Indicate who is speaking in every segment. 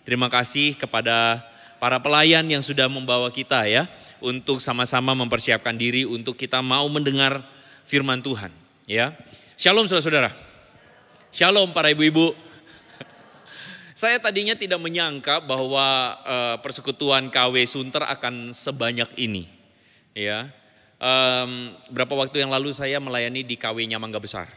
Speaker 1: Terima kasih kepada para pelayan yang sudah membawa kita ya untuk sama-sama mempersiapkan diri untuk kita mau mendengar firman Tuhan ya. Shalom saudara-saudara. Shalom para ibu-ibu. Saya tadinya tidak menyangka bahwa persekutuan KW Sunter akan sebanyak ini ya. Berapa waktu yang lalu saya melayani di KW-nya Mangga Besar.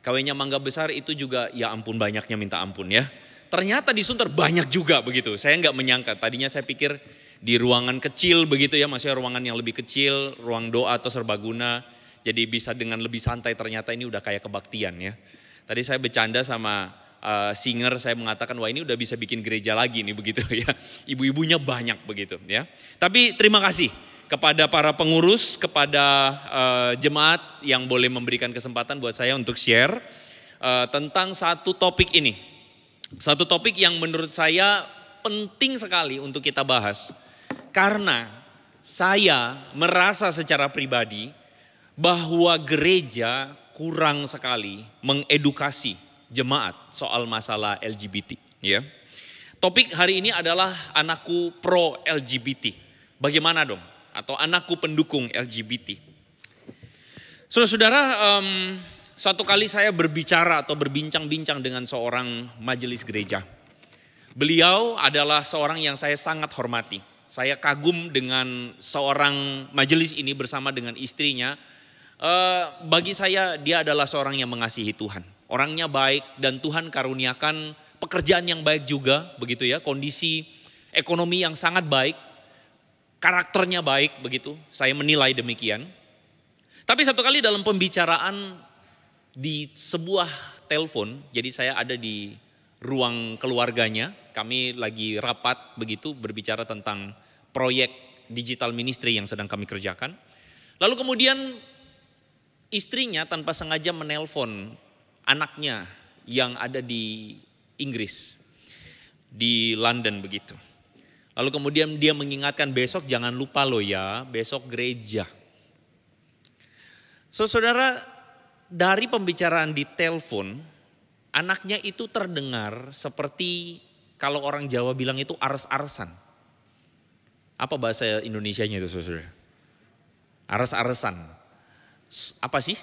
Speaker 1: KW-nya Mangga Besar itu juga ya ampun banyaknya minta ampun ya. Ternyata di Sunter banyak juga begitu. Saya nggak menyangka. Tadinya saya pikir di ruangan kecil begitu ya, maksudnya ruangan yang lebih kecil, ruang doa atau serbaguna. Jadi bisa dengan lebih santai, ternyata ini udah kayak kebaktian ya. Tadi saya bercanda sama singer, saya mengatakan wah ini udah bisa bikin gereja lagi nih begitu ya. Ibu-ibunya banyak begitu ya. Tapi terima kasih kepada para pengurus, kepada jemaat yang boleh memberikan kesempatan buat saya untuk share tentang satu topik ini. Satu topik yang menurut saya penting sekali untuk kita bahas. Karena saya merasa secara pribadi bahwa gereja kurang sekali mengedukasi jemaat soal masalah LGBT. Ya. Topik hari ini adalah anakku pro LGBT. Bagaimana dong? Atau anakku pendukung LGBT. Saudara-saudara, suatu kali saya berbicara atau berbincang-bincang dengan seorang majelis gereja. Beliau adalah seorang yang saya sangat hormati. Saya kagum dengan seorang majelis ini bersama dengan istrinya. Bagi saya dia adalah seorang yang mengasihi Tuhan. Orangnya baik dan Tuhan karuniakan pekerjaan yang baik juga, begitu ya. Kondisi ekonomi yang sangat baik, karakternya baik begitu. Saya menilai demikian. Tapi satu kali dalam pembicaraan di sebuah telepon, jadi saya ada di ruang keluarganya, kami lagi rapat begitu berbicara tentang proyek digital ministry yang sedang kami kerjakan. Lalu kemudian istrinya tanpa sengaja menelpon anaknya yang ada di Inggris, di London begitu. Lalu kemudian dia mengingatkan besok jangan lupa loh ya, besok gereja. Saudara, dari pembicaraan di telepon, anaknya itu terdengar seperti kalau orang Jawa bilang itu ares-aresan. Apa bahasa Indonesianya itu saudara? Ares-aresan. Apa sih?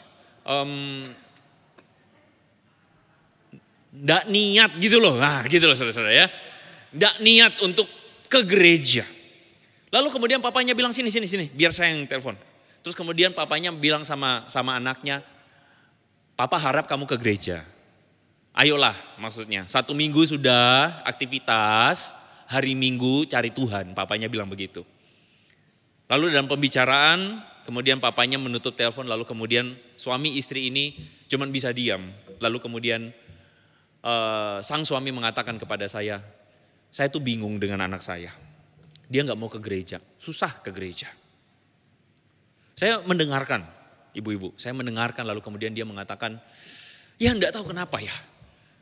Speaker 1: Nggak niat gitu loh. Nah gitu loh saudara-saudara ya. Nggak niat untuk ke gereja. Lalu kemudian papanya bilang sini biar saya yang telepon. Terus kemudian papanya bilang sama anaknya, Papa harap kamu ke gereja. Ayolah maksudnya, 1 minggu sudah aktivitas, hari Minggu cari Tuhan, papanya bilang begitu. Lalu dalam pembicaraan, kemudian papanya menutup telepon, lalu kemudian suami istri ini cuman bisa diam. Lalu kemudian sang suami mengatakan kepada saya tuh bingung dengan anak saya. Dia gak mau ke gereja, susah ke gereja. Saya mendengarkan. Ibu-ibu, saya mendengarkan lalu kemudian dia mengatakan, ya enggak tahu kenapa ya.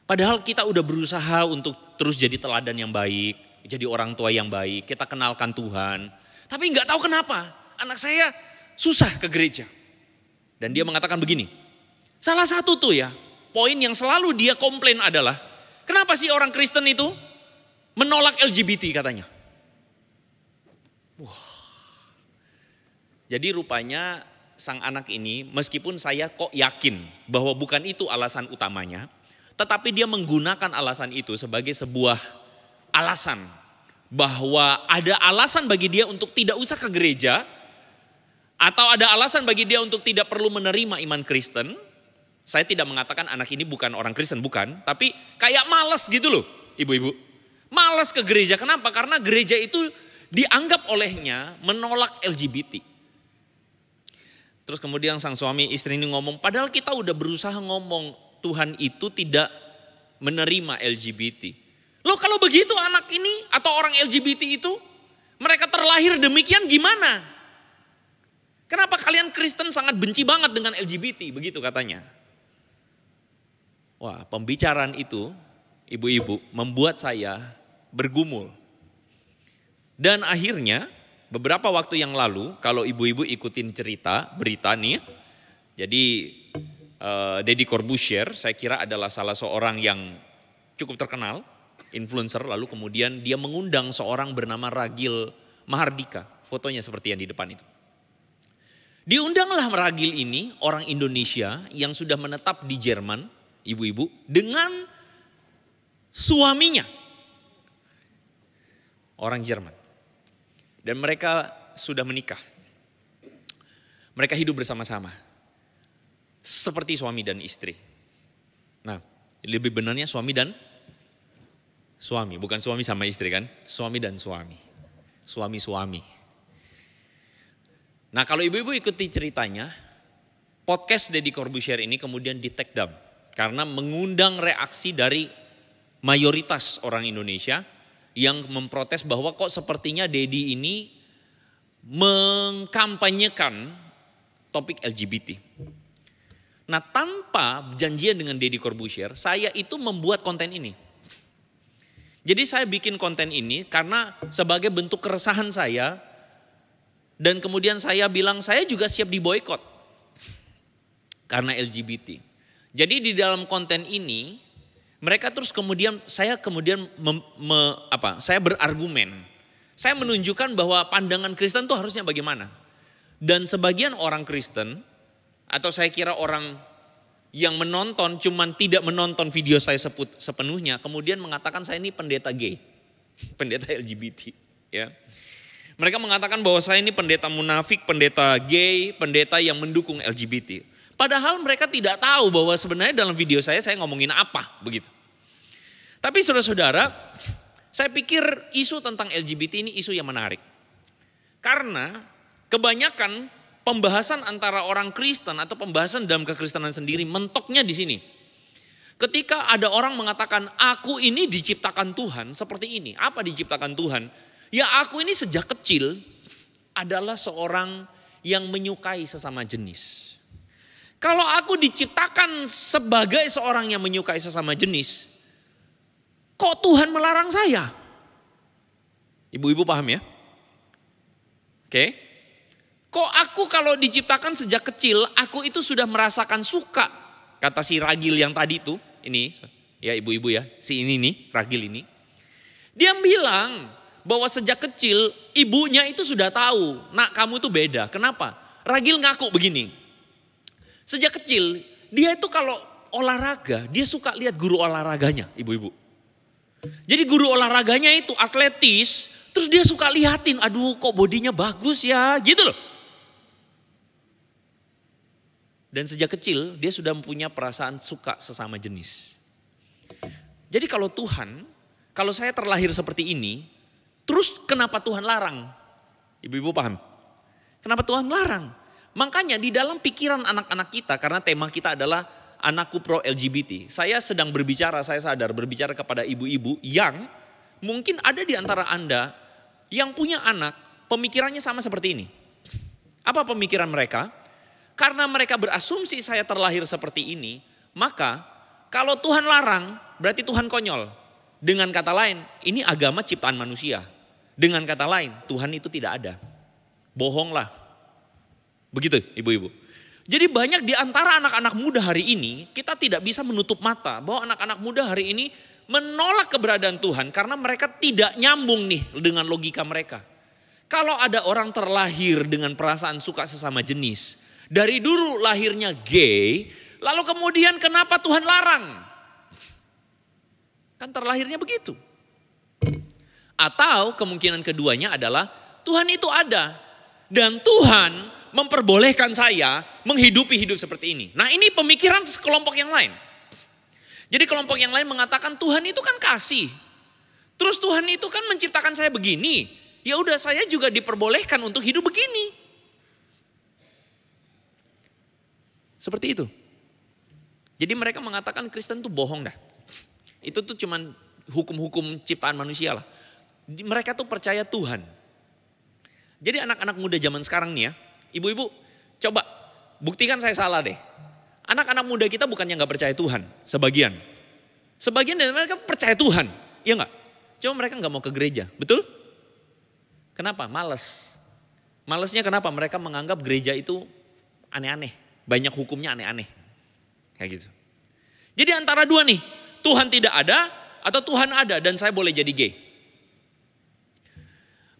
Speaker 1: Padahal kita udah berusaha untuk terus jadi teladan yang baik, jadi orang tua yang baik, kita kenalkan Tuhan. Tapi enggak tahu kenapa anak saya susah ke gereja. Dan dia mengatakan begini, salah satu tuh ya, poin yang selalu dia komplain adalah, kenapa sih orang Kristen itu menolak LGBT katanya. Wah. Jadi rupanya sang anak ini meskipun saya kok yakin bahwa bukan itu alasan utamanya, tetapi dia menggunakan alasan itu sebagai sebuah alasan bahwa ada alasan bagi dia untuk tidak usah ke gereja atau ada alasan bagi dia untuk tidak perlu menerima iman Kristen. Saya tidak mengatakan anak ini bukan orang Kristen, bukan, tapi kayak malas gitu loh ibu-ibu. Malas ke gereja, kenapa? Karena gereja itu dianggap olehnya menolak LGBT. Terus kemudian sang suami istri ini ngomong, padahal kita udah berusaha ngomong Tuhan itu tidak menerima LGBT. Loh kalau begitu anak ini atau orang LGBT itu mereka terlahir demikian gimana? Kenapa kalian Kristen sangat benci banget dengan LGBT? Begitu katanya. Wah, pembicaraan itu ibu-ibu membuat saya bergumul. Dan akhirnya beberapa waktu yang lalu, kalau ibu-ibu ikutin berita nih, jadi Deddy Corbuzier saya kira adalah salah seorang yang cukup terkenal influencer, lalu kemudian dia mengundang seorang bernama Ragil Mahardika, fotonya seperti yang di depan itu. Diundanglah Ragil ini, orang Indonesia yang sudah menetap di Jerman, ibu-ibu, dengan suaminya, orang Jerman. Dan mereka sudah menikah. Mereka hidup bersama-sama, seperti suami dan istri. Nah, lebih benarnya suami dan suami, bukan suami sama istri kan, suami dan suami, suami-suami. Nah kalau ibu-ibu ikuti ceritanya, podcast Deddy Corbuzier ini kemudian di take down. Karena mengundang reaksi dari mayoritas orang Indonesia yang memprotes bahwa kok sepertinya Deddy ini mengkampanyekan topik LGBT. Nah tanpa janjian dengan Deddy Corbuzier, saya itu membuat konten ini. Jadi saya bikin konten ini karena sebagai bentuk keresahan saya. Dan kemudian saya bilang saya juga siap diboikot karena LGBT. Jadi di dalam konten ini mereka terus kemudian saya berargumen. Saya menunjukkan bahwa pandangan Kristen itu harusnya bagaimana. Dan sebagian orang Kristen atau saya kira orang yang menonton cuman tidak menonton video saya sepenuhnya, kemudian mengatakan saya ini pendeta gay, pendeta LGBT, ya. Mereka mengatakan bahwa saya ini pendeta munafik, pendeta gay, pendeta yang mendukung LGBT. Padahal mereka tidak tahu bahwa sebenarnya dalam video saya ngomongin apa begitu. Tapi saudara-saudara, saya pikir isu tentang LGBT ini isu yang menarik. Karena kebanyakan pembahasan antara orang Kristen atau pembahasan dalam kekristenan sendiri mentoknya di sini. Ketika ada orang mengatakan aku ini diciptakan Tuhan seperti ini. Apa diciptakan Tuhan? Ya aku ini sejak kecil adalah seorang yang menyukai sesama jenis. Kalau aku diciptakan sebagai seorang yang menyukai sesama jenis, kok Tuhan melarang saya? Ibu-ibu paham ya? Oke. Kok aku kalau diciptakan sejak kecil, aku itu sudah merasakan suka. Kata si Ragil yang tadi tuh, ini ya ibu-ibu ya, si ini nih, Ragil ini. Dia bilang bahwa sejak kecil ibunya itu sudah tahu, nak kamu tuh beda. Kenapa? Ragil ngaku begini. Sejak kecil dia itu kalau olahraga dia suka lihat guru olahraganya, ibu-ibu. Jadi guru olahraganya itu atletis, terus dia suka liatin, aduh kok bodinya bagus ya, gitu loh. Dan sejak kecil dia sudah mempunyai perasaan suka sesama jenis. Jadi kalau saya terlahir seperti ini, terus kenapa Tuhan larang? Ibu-ibu paham? Kenapa Tuhan larang? Makanya di dalam pikiran anak-anak kita, karena tema kita adalah anakku pro LGBT. Saya sedang berbicara, saya sadar berbicara kepada ibu-ibu yang mungkin ada di antara Anda yang punya anak, pemikirannya sama seperti ini. Apa pemikiran mereka? Karena mereka berasumsi saya terlahir seperti ini, maka kalau Tuhan larang berarti Tuhan konyol. Dengan kata lain, ini agama ciptaan manusia. Dengan kata lain, Tuhan itu tidak ada. Bohonglah. Begitu ibu-ibu. Jadi banyak di antara anak-anak muda hari ini, kita tidak bisa menutup mata bahwa anak-anak muda hari ini menolak keberadaan Tuhan karena mereka tidak nyambung nih dengan logika mereka. Kalau ada orang terlahir dengan perasaan suka sesama jenis, dari dulu lahirnya gay, lalu kemudian kenapa Tuhan larang? Kan terlahirnya begitu. Atau kemungkinan keduanya adalah Tuhan itu ada dan Tuhan memperbolehkan saya menghidupi hidup seperti ini. Nah ini pemikiran kelompok yang lain. Jadi kelompok yang lain mengatakan Tuhan itu kan kasih. Terus Tuhan itu kan menciptakan saya begini. Ya udah saya juga diperbolehkan untuk hidup begini. Seperti itu. Jadi mereka mengatakan Kristen itu bohong dah. Itu tuh cuman hukum-hukum ciptaan manusia lah. Mereka tuh percaya Tuhan. Jadi anak-anak muda zaman sekarang nih ya, ibu-ibu coba buktikan saya salah deh. Anak-anak muda kita bukannya gak percaya Tuhan, sebagian. Sebagian dari mereka percaya Tuhan, iya gak? Cuma mereka gak mau ke gereja, betul? Kenapa? Males. Malesnya kenapa? Mereka menganggap gereja itu aneh-aneh, banyak hukumnya aneh-aneh. Kayak gitu. Jadi antara dua nih, Tuhan tidak ada Atau Tuhan ada dan saya boleh jadi gay.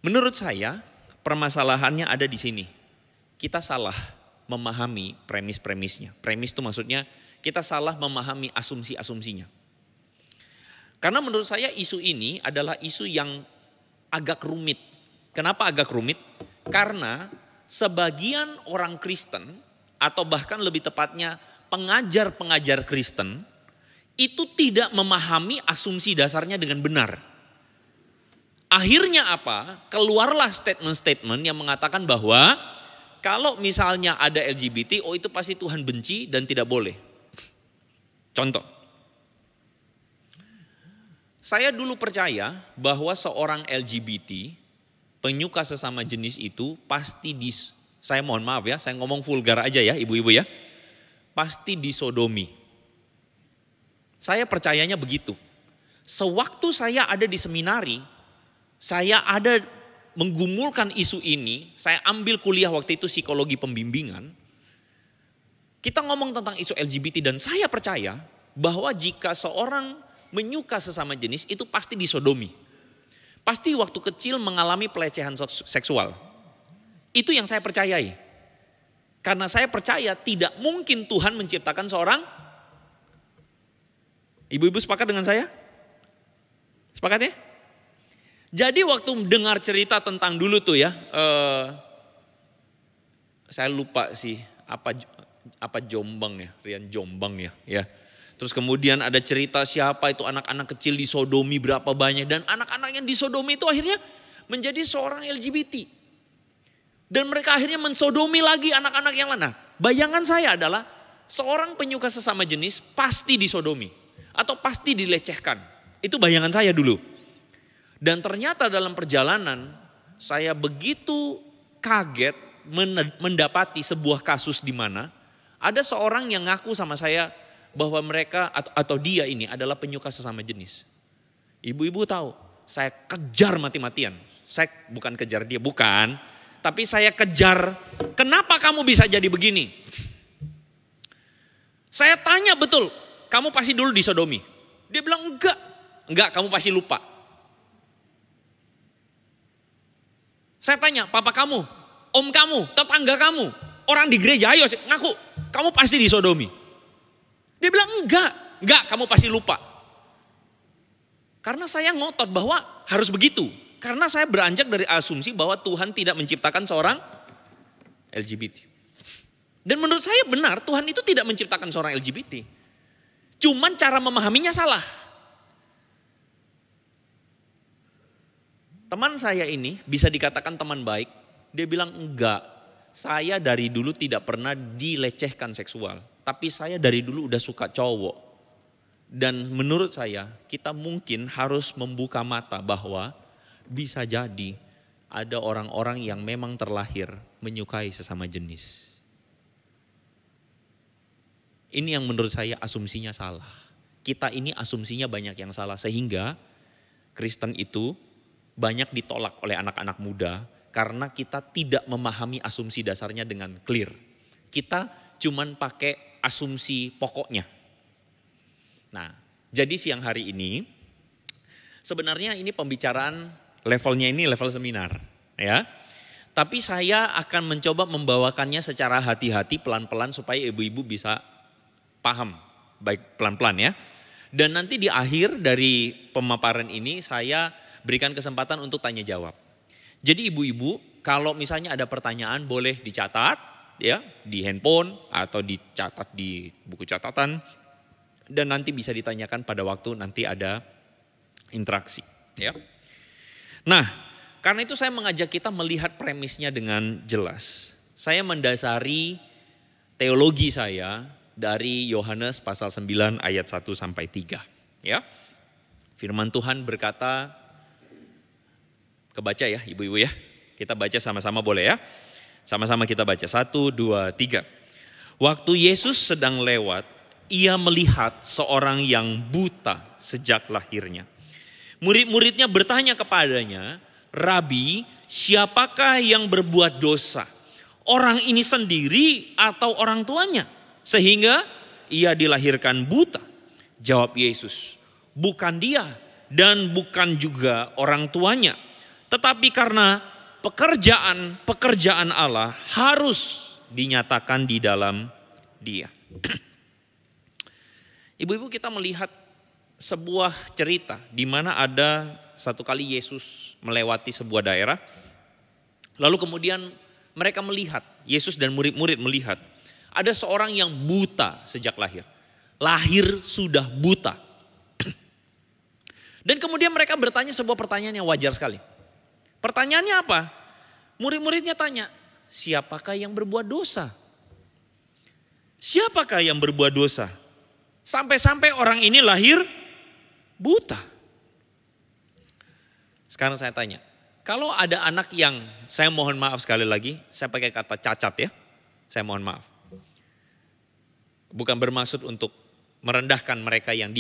Speaker 1: Menurut saya permasalahannya ada di sini. Kita salah memahami premis-premisnya. Premis itu maksudnya kita salah memahami asumsi-asumsinya. Karena menurut saya isu ini adalah isu yang agak rumit. Kenapa agak rumit? Karena sebagian orang Kristen atau bahkan lebih tepatnya pengajar-pengajar Kristen itu tidak memahami asumsi dasarnya dengan benar. Akhirnya apa? Keluarlah statement-statement yang mengatakan bahwa kalau misalnya ada LGBT, oh itu pasti Tuhan benci dan tidak boleh. Contoh. Saya dulu percaya bahwa seorang LGBT, penyuka sesama jenis itu pasti saya mohon maaf ya, saya ngomong vulgar aja ya ibu-ibu ya. Pasti disodomi. Saya percayanya begitu. Sewaktu saya ada di seminari, saya ada menggumulkan isu ini, saya ambil kuliah waktu itu psikologi pembimbingan. Kita ngomong tentang isu LGBT dan saya percaya bahwa jika seorang menyuka sesama jenis itu pasti disodomi. Pasti waktu kecil mengalami pelecehan seksual. Itu yang saya percayai. Karena saya percaya tidak mungkin Tuhan menciptakan seorang. Ibu-ibu sepakat dengan saya? Sepakat ya? Jadi waktu dengar cerita tentang dulu tuh ya, saya lupa sih apa Jombang ya, Rian Jombang ya. Terus kemudian ada cerita siapa itu anak-anak kecil disodomi berapa banyak dan anak-anak yang disodomi itu akhirnya menjadi seorang LGBT. Dan mereka akhirnya mensodomi lagi anak-anak yang lain. Nah, bayangan saya adalah seorang penyuka sesama jenis pasti disodomi atau pasti dilecehkan. Itu bayangan saya dulu. Dan ternyata dalam perjalanan saya begitu kaget mendapati sebuah kasus di mana ada seorang yang ngaku sama saya bahwa mereka atau dia ini adalah penyuka sesama jenis. Ibu-ibu tahu, saya kejar mati-matian. Saya bukan kejar dia, bukan. Tapi saya kejar, kenapa kamu bisa jadi begini? Saya tanya betul, kamu pasti dulu disodomi. Dia bilang enggak kamu pasti lupa. Saya tanya, papa kamu, om kamu, tetangga kamu, orang di gereja, ayo ngaku, kamu pasti disodomi. Dia bilang enggak kamu pasti lupa. Karena saya ngotot bahwa harus begitu. Karena saya beranjak dari asumsi bahwa Tuhan tidak menciptakan seorang LGBT. Dan menurut saya benar, Tuhan itu tidak menciptakan seorang LGBT. Cuman cara memahaminya salah. Teman saya ini bisa dikatakan teman baik. Dia bilang enggak, saya dari dulu tidak pernah dilecehkan seksual. Tapi saya dari dulu udah suka cowok. Dan menurut saya kita mungkin harus membuka mata bahwa bisa jadi ada orang-orang yang memang terlahir menyukai sesama jenis. Ini yang menurut saya asumsinya salah. Kita ini asumsinya banyak yang salah sehingga Kristen itu banyak ditolak oleh anak-anak muda karena kita tidak memahami asumsi dasarnya dengan clear. Kita cuman pakai asumsi pokoknya. Nah, jadi siang hari ini sebenarnya ini pembicaraan levelnya ini level seminar, ya. Tapi saya akan mencoba membawakannya secara hati-hati pelan-pelan supaya ibu-ibu bisa paham, baik pelan-pelan ya. Dan nanti di akhir dari pemaparan ini saya berikan kesempatan untuk tanya jawab. Jadi ibu-ibu kalau misalnya ada pertanyaan boleh dicatat. Ya, di handphone atau dicatat di buku catatan dan nanti bisa ditanyakan pada waktu nanti ada interaksi, ya. Nah, karena itu saya mengajak kita melihat premisnya dengan jelas. Saya mendasari teologi saya dari Yohanes pasal 9 ayat 1 sampai 3, ya. Firman Tuhan berkata, kebaca ya ibu-ibu ya. Kita baca sama-sama boleh ya. Sama-sama kita baca, 1, 2, 3. Waktu Yesus sedang lewat, ia melihat seorang yang buta sejak lahirnya. Murid-muridnya bertanya kepadanya, Rabi, siapakah yang berbuat dosa? Orang ini sendiri atau orang tuanya? Sehingga ia dilahirkan buta. Jawab Yesus, bukan dia dan bukan juga orang tuanya. Tetapi karena pekerjaan Allah harus dinyatakan di dalam dia. Ibu-ibu, kita melihat sebuah cerita di mana ada satu kali Yesus melewati sebuah daerah. Lalu kemudian mereka melihat, Yesus dan murid-murid melihat, ada seorang yang buta sejak lahir. Lahir sudah buta. Dan kemudian mereka bertanya sebuah pertanyaan yang wajar sekali. Pertanyaannya apa? Murid-muridnya tanya, siapakah yang berbuat dosa? Siapakah yang berbuat dosa? Sampai-sampai orang ini lahir buta. Sekarang saya tanya, kalau ada anak yang, saya mohon maaf sekali lagi, saya pakai kata cacat ya, saya mohon maaf. Bukan bermaksud untuk merendahkan mereka yang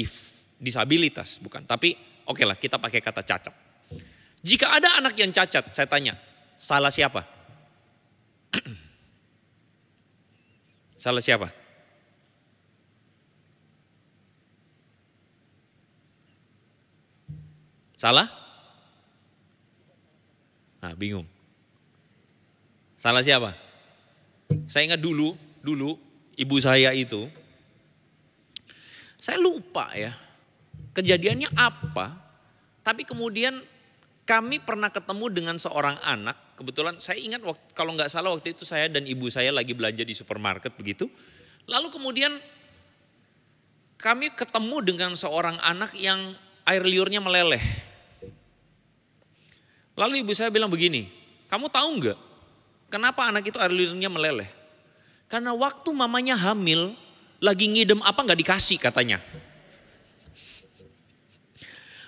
Speaker 1: disabilitas, bukan. Tapi oke lah, kita pakai kata cacat. Jika ada anak yang cacat, saya tanya, salah siapa? Salah siapa? Salah? Nah, bingung. Salah siapa? Saya ingat dulu ibu saya itu, saya lupa ya kejadiannya apa, tapi kemudian kami pernah ketemu dengan seorang anak, kebetulan saya ingat kalau nggak salah waktu itu saya dan ibu saya lagi belanja di supermarket begitu, lalu kemudian kami ketemu dengan seorang anak yang air liurnya meleleh. Lalu ibu saya bilang begini, kamu tahu nggak kenapa anak itu air liurnya meleleh? Karena waktu mamanya hamil, lagi ngidem apa nggak dikasih katanya.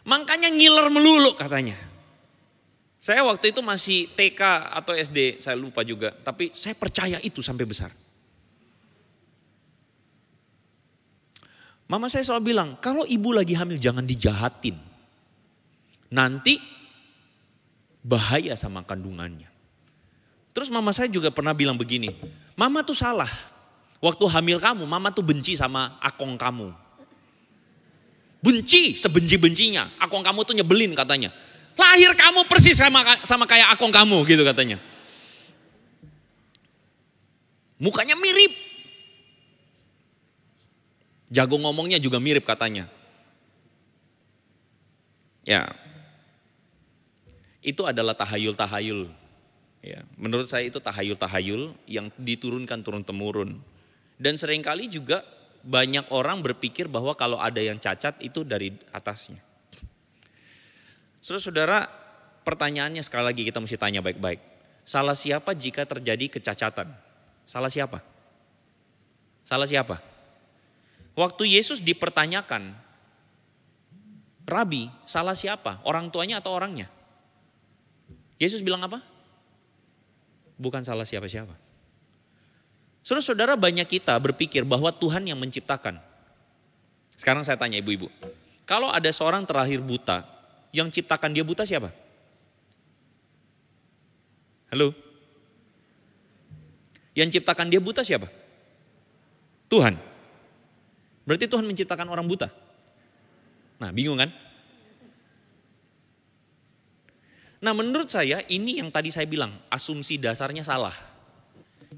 Speaker 1: Makanya ngiler melulu katanya. Saya waktu itu masih TK atau SD, saya lupa juga. Tapi saya percaya itu sampai besar. Mama saya selalu bilang, kalau ibu lagi hamil jangan dijahatin. Nanti bahaya sama kandungannya. Terus mama saya juga pernah bilang begini, mama tuh salah. Waktu hamil kamu, mama tuh benci sama akong kamu. Benci sebenci-bencinya, akong kamu tuh nyebelin katanya. Lahir kamu persis sama kayak akong kamu gitu katanya. Mukanya mirip. Jago ngomongnya juga mirip katanya. Ya, itu adalah tahayul-tahayul. Ya, menurut saya itu tahayul-tahayul yang diturunkan turun-temurun. Dan seringkali juga banyak orang berpikir bahwa kalau ada yang cacat itu dari atasnya. Saudara-saudara, pertanyaannya sekali lagi kita mesti tanya baik-baik. Salah siapa jika terjadi kecacatan? Salah siapa? Salah siapa? Waktu Yesus dipertanyakan, Rabi, salah siapa? Orang tuanya atau orangnya? Yesus bilang apa? Bukan salah siapa-siapa. Saudara-saudara, banyak kita berpikir bahwa Tuhan yang menciptakan. Sekarang saya tanya ibu-ibu, kalau ada seorang terlahir buta, yang ciptakan dia buta siapa? Halo? Yang ciptakan dia buta siapa? Tuhan. Berarti Tuhan menciptakan orang buta. Nah, bingung kan? Nah, menurut saya ini yang tadi saya bilang, asumsi dasarnya salah.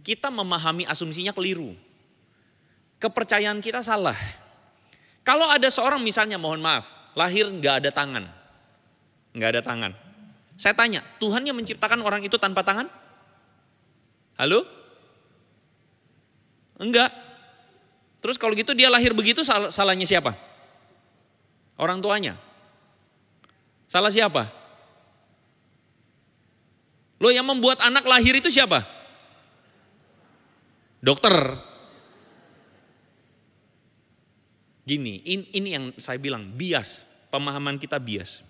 Speaker 1: Kita memahami asumsinya keliru. Kepercayaan kita salah. Kalau ada seorang misalnya, mohon maaf, lahir nggak ada tangan. Nggak ada tangan. Saya tanya, Tuhan yang menciptakan orang itu tanpa tangan? Halo? Enggak. Terus kalau gitu dia lahir begitu, salahnya siapa? Orang tuanya. Salah siapa? Loh, yang membuat anak lahir itu siapa? Dokter. Gini, ini yang saya bilang bias, pemahaman kita bias.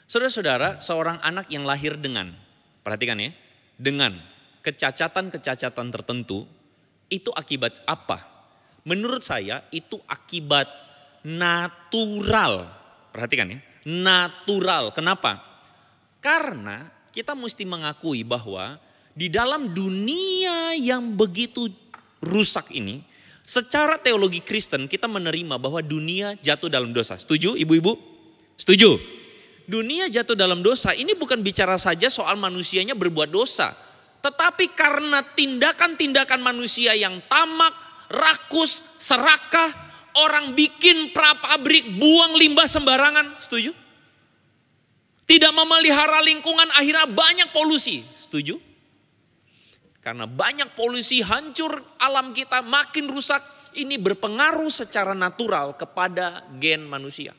Speaker 1: Saudara-saudara, seorang anak yang lahir dengan, perhatikan ya, dengan kecacatan-kecacatan tertentu, itu akibat apa? Menurut saya itu akibat natural. Perhatikan ya, natural. Kenapa? Karena kita mesti mengakui bahwa di dalam dunia yang begitu rusak ini, Secara teologi Kristen kita menerima bahwa dunia jatuh dalam dosa. Setuju ibu-ibu? Setuju? Dunia jatuh dalam dosa ini bukan bicara saja soal manusianya berbuat dosa. Tetapi karena tindakan-tindakan manusia yang tamak, rakus, serakah, orang bikin prapabrik, buang limbah sembarangan. Setuju? Tidak memelihara lingkungan, akhirnya banyak polusi. Setuju? Karena banyak polusi, hancur alam kita, makin rusak. Ini berpengaruh secara natural kepada gen manusia.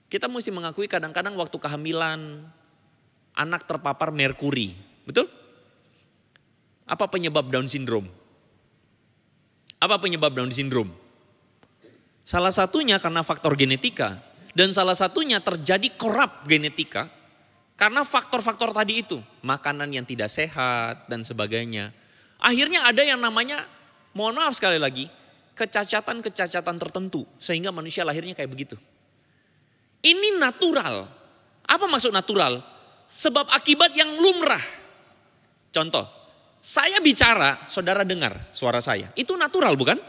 Speaker 1: Kita mesti mengakui kadang-kadang waktu kehamilan anak terpapar merkuri. Betul? Apa penyebab Down syndrome? Apa penyebab Down syndrome? Salah satunya karena faktor genetika. Dan salah satunya terjadi korup genetika. Karena faktor-faktor tadi itu. Makanan yang tidak sehat dan sebagainya. Akhirnya ada yang namanya, mohon maaf sekali lagi, kecacatan-kecacatan tertentu. Sehingga manusia lahirnya kayak begitu. Ini natural. Apa maksud natural? Sebab akibat yang lumrah. Contoh, saya bicara, saudara dengar suara saya. Itu natural bukan?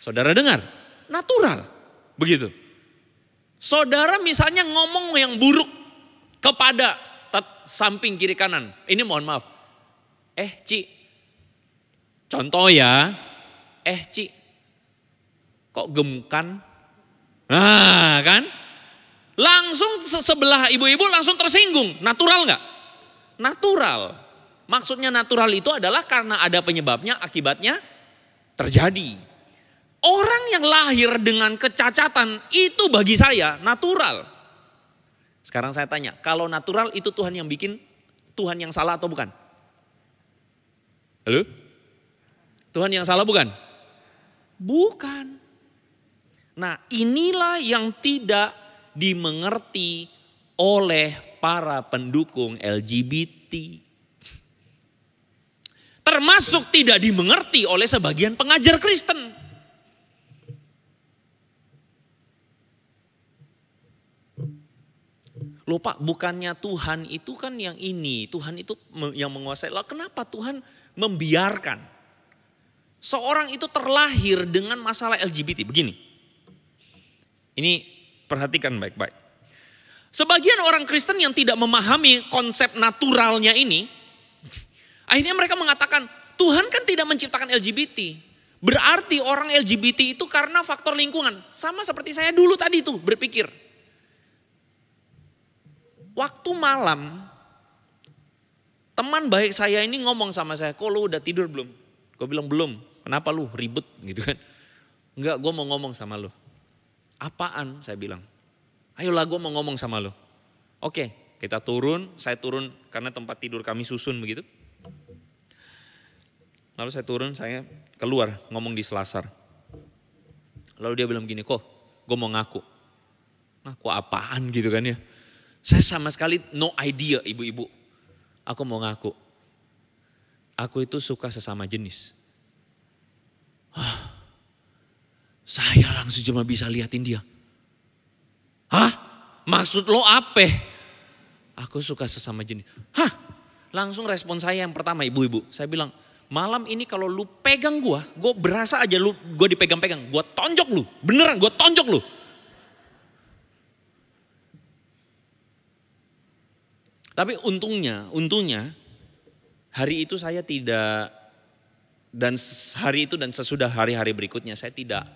Speaker 1: Saudara dengar? Natural. Begitu. Saudara misalnya ngomong yang buruk kepada samping kiri kanan. Ini mohon maaf. Ci, contoh ya. Ci, kok gemukan? Nah kan, langsung sebelah ibu-ibu langsung tersinggung. Natural nggak? Natural. Maksudnya natural itu adalah karena ada penyebabnya, akibatnya terjadi. Orang yang lahir dengan kecacatan itu bagi saya natural. Sekarang saya tanya, kalau natural itu Tuhan yang bikin, Tuhan yang salah atau bukan? Halo? Tuhan yang salah bukan? Bukan. Nah, inilah yang tidak dimengerti oleh para pendukung LGBT. Termasuk tidak dimengerti oleh sebagian pengajar Kristen. Loh Pak, bukannya Tuhan itu kan yang ini, Tuhan itu yang menguasai. Lah kenapa Tuhan membiarkan seorang itu terlahir dengan masalah LGBT? Begini. Ini perhatikan baik-baik. Sebagian orang Kristen yang tidak memahami konsep naturalnya ini, akhirnya mereka mengatakan, Tuhan kan tidak menciptakan LGBT. Berarti orang LGBT itu karena faktor lingkungan. Sama seperti saya dulu tadi tuh berpikir. Waktu malam, teman baik saya ini ngomong sama saya, kok lu udah tidur belum? Gue bilang belum, kenapa lu ribet gitu kan. Enggak, gue mau ngomong sama lu. Apaan? Saya bilang. Ayolah gue mau ngomong sama lo. Oke, kita turun, saya turun karena tempat tidur kami susun begitu. Lalu saya turun, saya keluar ngomong di selasar. Lalu dia bilang gini, kok gue mau ngaku. Ngaku apaan gitu kan ya. Saya sama sekali no idea ibu-ibu. Aku mau ngaku. Aku itu suka sesama jenis. Saya langsung cuma bisa liatin dia. Hah? Maksud lo apa? Aku suka sesama jenis. Hah? Langsung respon saya yang pertama ibu-ibu. Saya bilang, malam ini kalau lu pegang gue berasa aja gue dipegang-pegang. Gue tonjok lu, beneran gue tonjok lu. Tapi untungnya hari itu saya tidak, dan hari itu dan sesudah hari-hari berikutnya saya tidak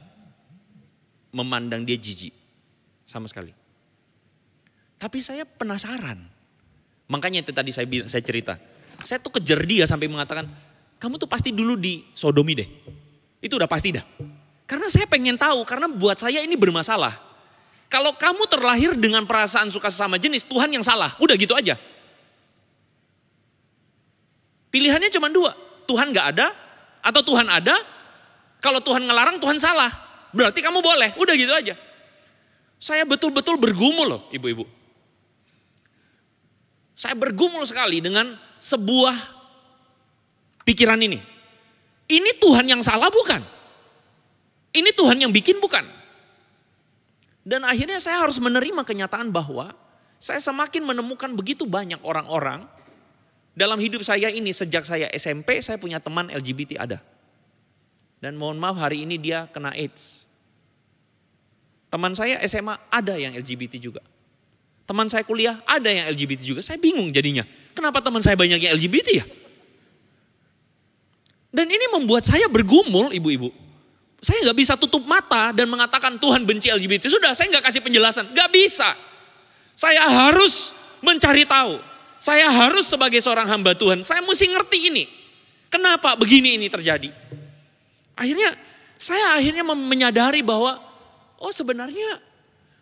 Speaker 1: memandang dia jijik sama sekali. Tapi saya penasaran. Makanya itu tadi saya cerita. Saya tuh kejar dia sampai mengatakan, kamu tuh pasti dulu disodomi deh. Itu udah pasti dah. Karena saya pengen tahu, karena buat saya ini bermasalah. Kalau kamu terlahir dengan perasaan suka sesama jenis, Tuhan yang salah. Udah gitu aja. Pilihannya cuma dua. Tuhan gak ada atau Tuhan ada. Kalau Tuhan ngelarang, Tuhan salah. Berarti kamu boleh, udah gitu aja. Saya betul-betul bergumul loh ibu-ibu. Saya bergumul sekali dengan sebuah pikiran ini. Ini Tuhan yang salah bukan? Ini Tuhan yang bikin bukan? Dan akhirnya saya harus menerima kenyataan bahwa saya semakin menemukan begitu banyak orang-orang dalam hidup saya ini sejak saya SMP saya punya teman LGBT ada. Dan mohon maaf hari ini dia kena AIDS. Teman saya SMA ada yang LGBT juga. Teman saya kuliah ada yang LGBT juga. Saya bingung jadinya. Kenapa teman saya banyak yang LGBT ya? Dan ini membuat saya bergumul ibu-ibu. Saya gak bisa tutup mata dan mengatakan Tuhan benci LGBT. Sudah saya gak kasih penjelasan. Gak bisa. Saya harus mencari tahu. Saya harus sebagai seorang hamba Tuhan, saya mesti ngerti ini. Kenapa begini ini terjadi? Saya akhirnya menyadari bahwa, oh sebenarnya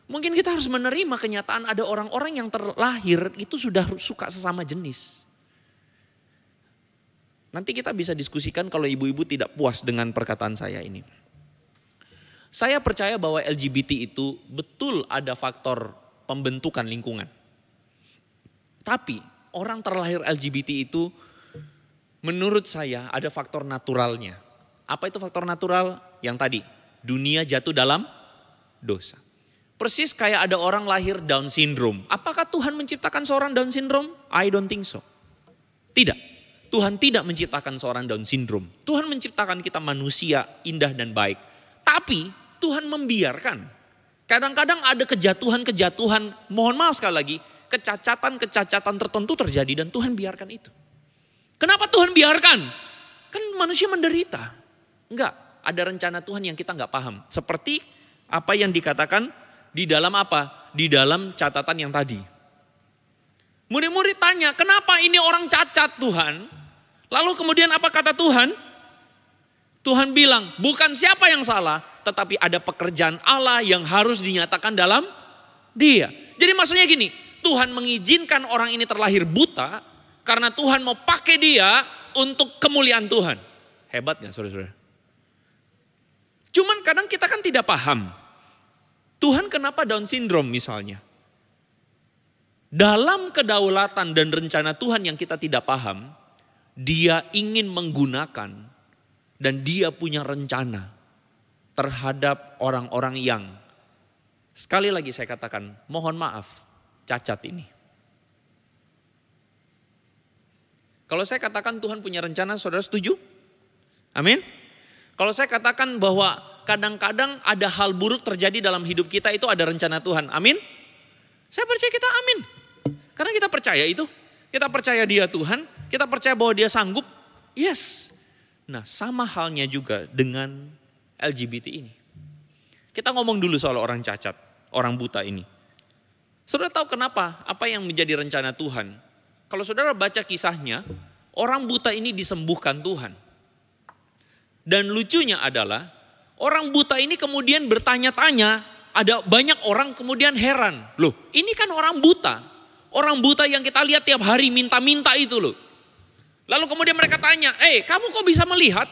Speaker 1: mungkin kita harus menerima kenyataan ada orang-orang yang terlahir itu sudah suka sesama jenis. Nanti kita bisa diskusikan kalau ibu-ibu tidak puas dengan perkataan saya ini. Saya percaya bahwa LGBT itu betul ada faktor pembentukan lingkungan. Tapi orang terlahir LGBT itu menurut saya ada faktor naturalnya. Apa itu faktor natural? Yang tadi, dunia jatuh dalam dosa. Persis kayak ada orang lahir Down syndrome. Apakah Tuhan menciptakan seorang Down syndrome? I don't think so. Tidak. Tuhan tidak menciptakan seorang Down syndrome. Tuhan menciptakan kita manusia indah dan baik. Tapi Tuhan membiarkan. Kadang-kadang ada kejatuhan-kejatuhan, mohon maaf sekali lagi, kecacatan-kecacatan tertentu terjadi dan Tuhan biarkan itu. Kenapa Tuhan biarkan? Kan manusia menderita. Enggak, ada rencana Tuhan yang kita enggak paham. Seperti apa yang dikatakan di dalam apa? Di dalam catatan yang tadi. Murid-murid tanya, kenapa ini orang cacat Tuhan? Lalu kemudian apa kata Tuhan? Tuhan bilang, bukan siapa yang salah, tetapi ada pekerjaan Allah yang harus dinyatakan dalam dia. Jadi maksudnya gini, Tuhan mengizinkan orang ini terlahir buta karena Tuhan mau pakai dia untuk kemuliaan Tuhan. Hebat gak saudara-saudara? Cuman kadang kita kan tidak paham. Tuhan kenapa Down syndrome misalnya? Dalam kedaulatan dan rencana Tuhan yang kita tidak paham, dia ingin menggunakan dan dia punya rencana terhadap orang-orang yang, sekali lagi saya katakan, mohon maaf, cacat ini. Kalau saya katakan Tuhan punya rencana, saudara setuju? Amin. Kalau saya katakan bahwa kadang-kadang ada hal buruk terjadi dalam hidup kita, itu ada rencana Tuhan. Amin. Saya percaya kita amin. Karena kita percaya itu. Kita percaya dia Tuhan, kita percaya bahwa dia sanggup. Yes. Nah sama halnya juga dengan LGBT ini. Kita ngomong dulu soal orang cacat, orang buta ini. Saudara tahu kenapa? Apa yang menjadi rencana Tuhan? Kalau saudara baca kisahnya, orang buta ini disembuhkan Tuhan. Dan lucunya adalah, orang buta ini kemudian bertanya-tanya, ada banyak orang kemudian heran. Loh ini kan orang buta. Orang buta yang kita lihat tiap hari minta-minta itu loh. Lalu kemudian mereka tanya, kamu kok bisa melihat?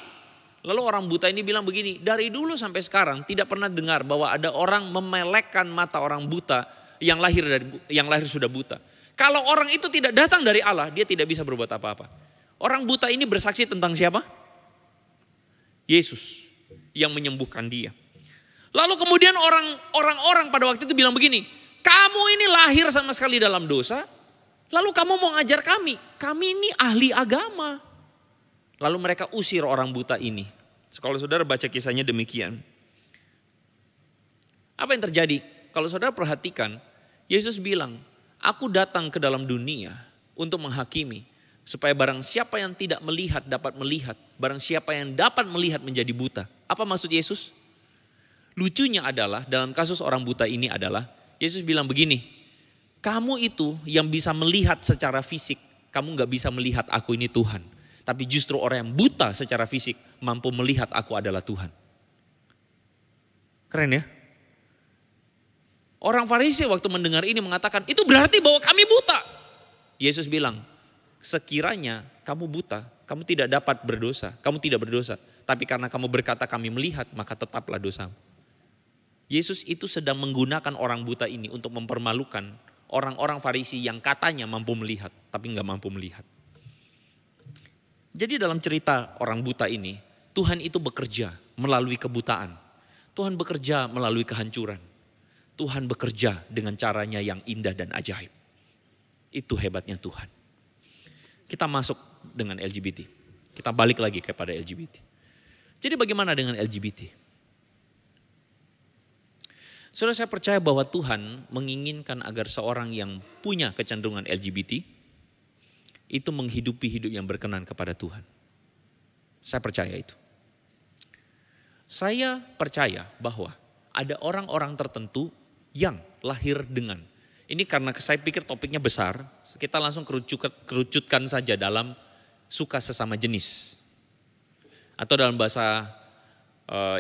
Speaker 1: Lalu orang buta ini bilang begini, dari dulu sampai sekarang tidak pernah dengar bahwa ada orang memelekkan mata orang buta yang lahir sudah buta. Kalau orang itu tidak datang dari Allah, dia tidak bisa berbuat apa-apa. Orang buta ini bersaksi tentang siapa? Yesus yang menyembuhkan dia. Lalu kemudian orang-orang pada waktu itu bilang begini, kamu ini lahir sama sekali dalam dosa, lalu kamu mau ngajar kami ini ahli agama. Lalu mereka usir orang buta ini. Kalau saudara baca kisahnya demikian. Apa yang terjadi? Kalau saudara perhatikan, Yesus bilang, aku datang ke dalam dunia untuk menghakimi. Supaya barang siapa yang tidak melihat dapat melihat. Barang siapa yang dapat melihat menjadi buta. Apa maksud Yesus? Lucunya adalah dalam kasus orang buta ini adalah Yesus bilang begini. Kamu itu yang bisa melihat secara fisik. Kamu gak bisa melihat aku ini Tuhan. Tapi justru orang yang buta secara fisik mampu melihat aku adalah Tuhan. Keren ya? Orang Farisi waktu mendengar ini mengatakan, itu berarti bahwa kami buta. Yesus bilang, sekiranya kamu buta, kamu tidak dapat berdosa. Kamu tidak berdosa. Tapi karena kamu berkata kami melihat, maka tetaplah dosamu. Yesus itu sedang menggunakan orang buta ini untuk mempermalukan orang-orang Farisi yang katanya mampu melihat, tapi nggak mampu melihat. Jadi dalam cerita orang buta ini, Tuhan itu bekerja melalui kebutaan. Tuhan bekerja melalui kehancuran. Tuhan bekerja dengan caranya yang indah dan ajaib. Itu hebatnya Tuhan. Kita masuk dengan LGBT. Kita balik lagi kepada LGBT. Jadi bagaimana dengan LGBT? Saudara, saya percaya bahwa Tuhan menginginkan agar seorang yang punya kecenderungan LGBT itu menghidupi hidup yang berkenan kepada Tuhan. Saya percaya itu. Saya percaya bahwa ada orang-orang tertentu yang lahir dengan, ini karena saya pikir topiknya besar, kita langsung kerucutkan saja dalam suka sesama jenis. Atau dalam bahasa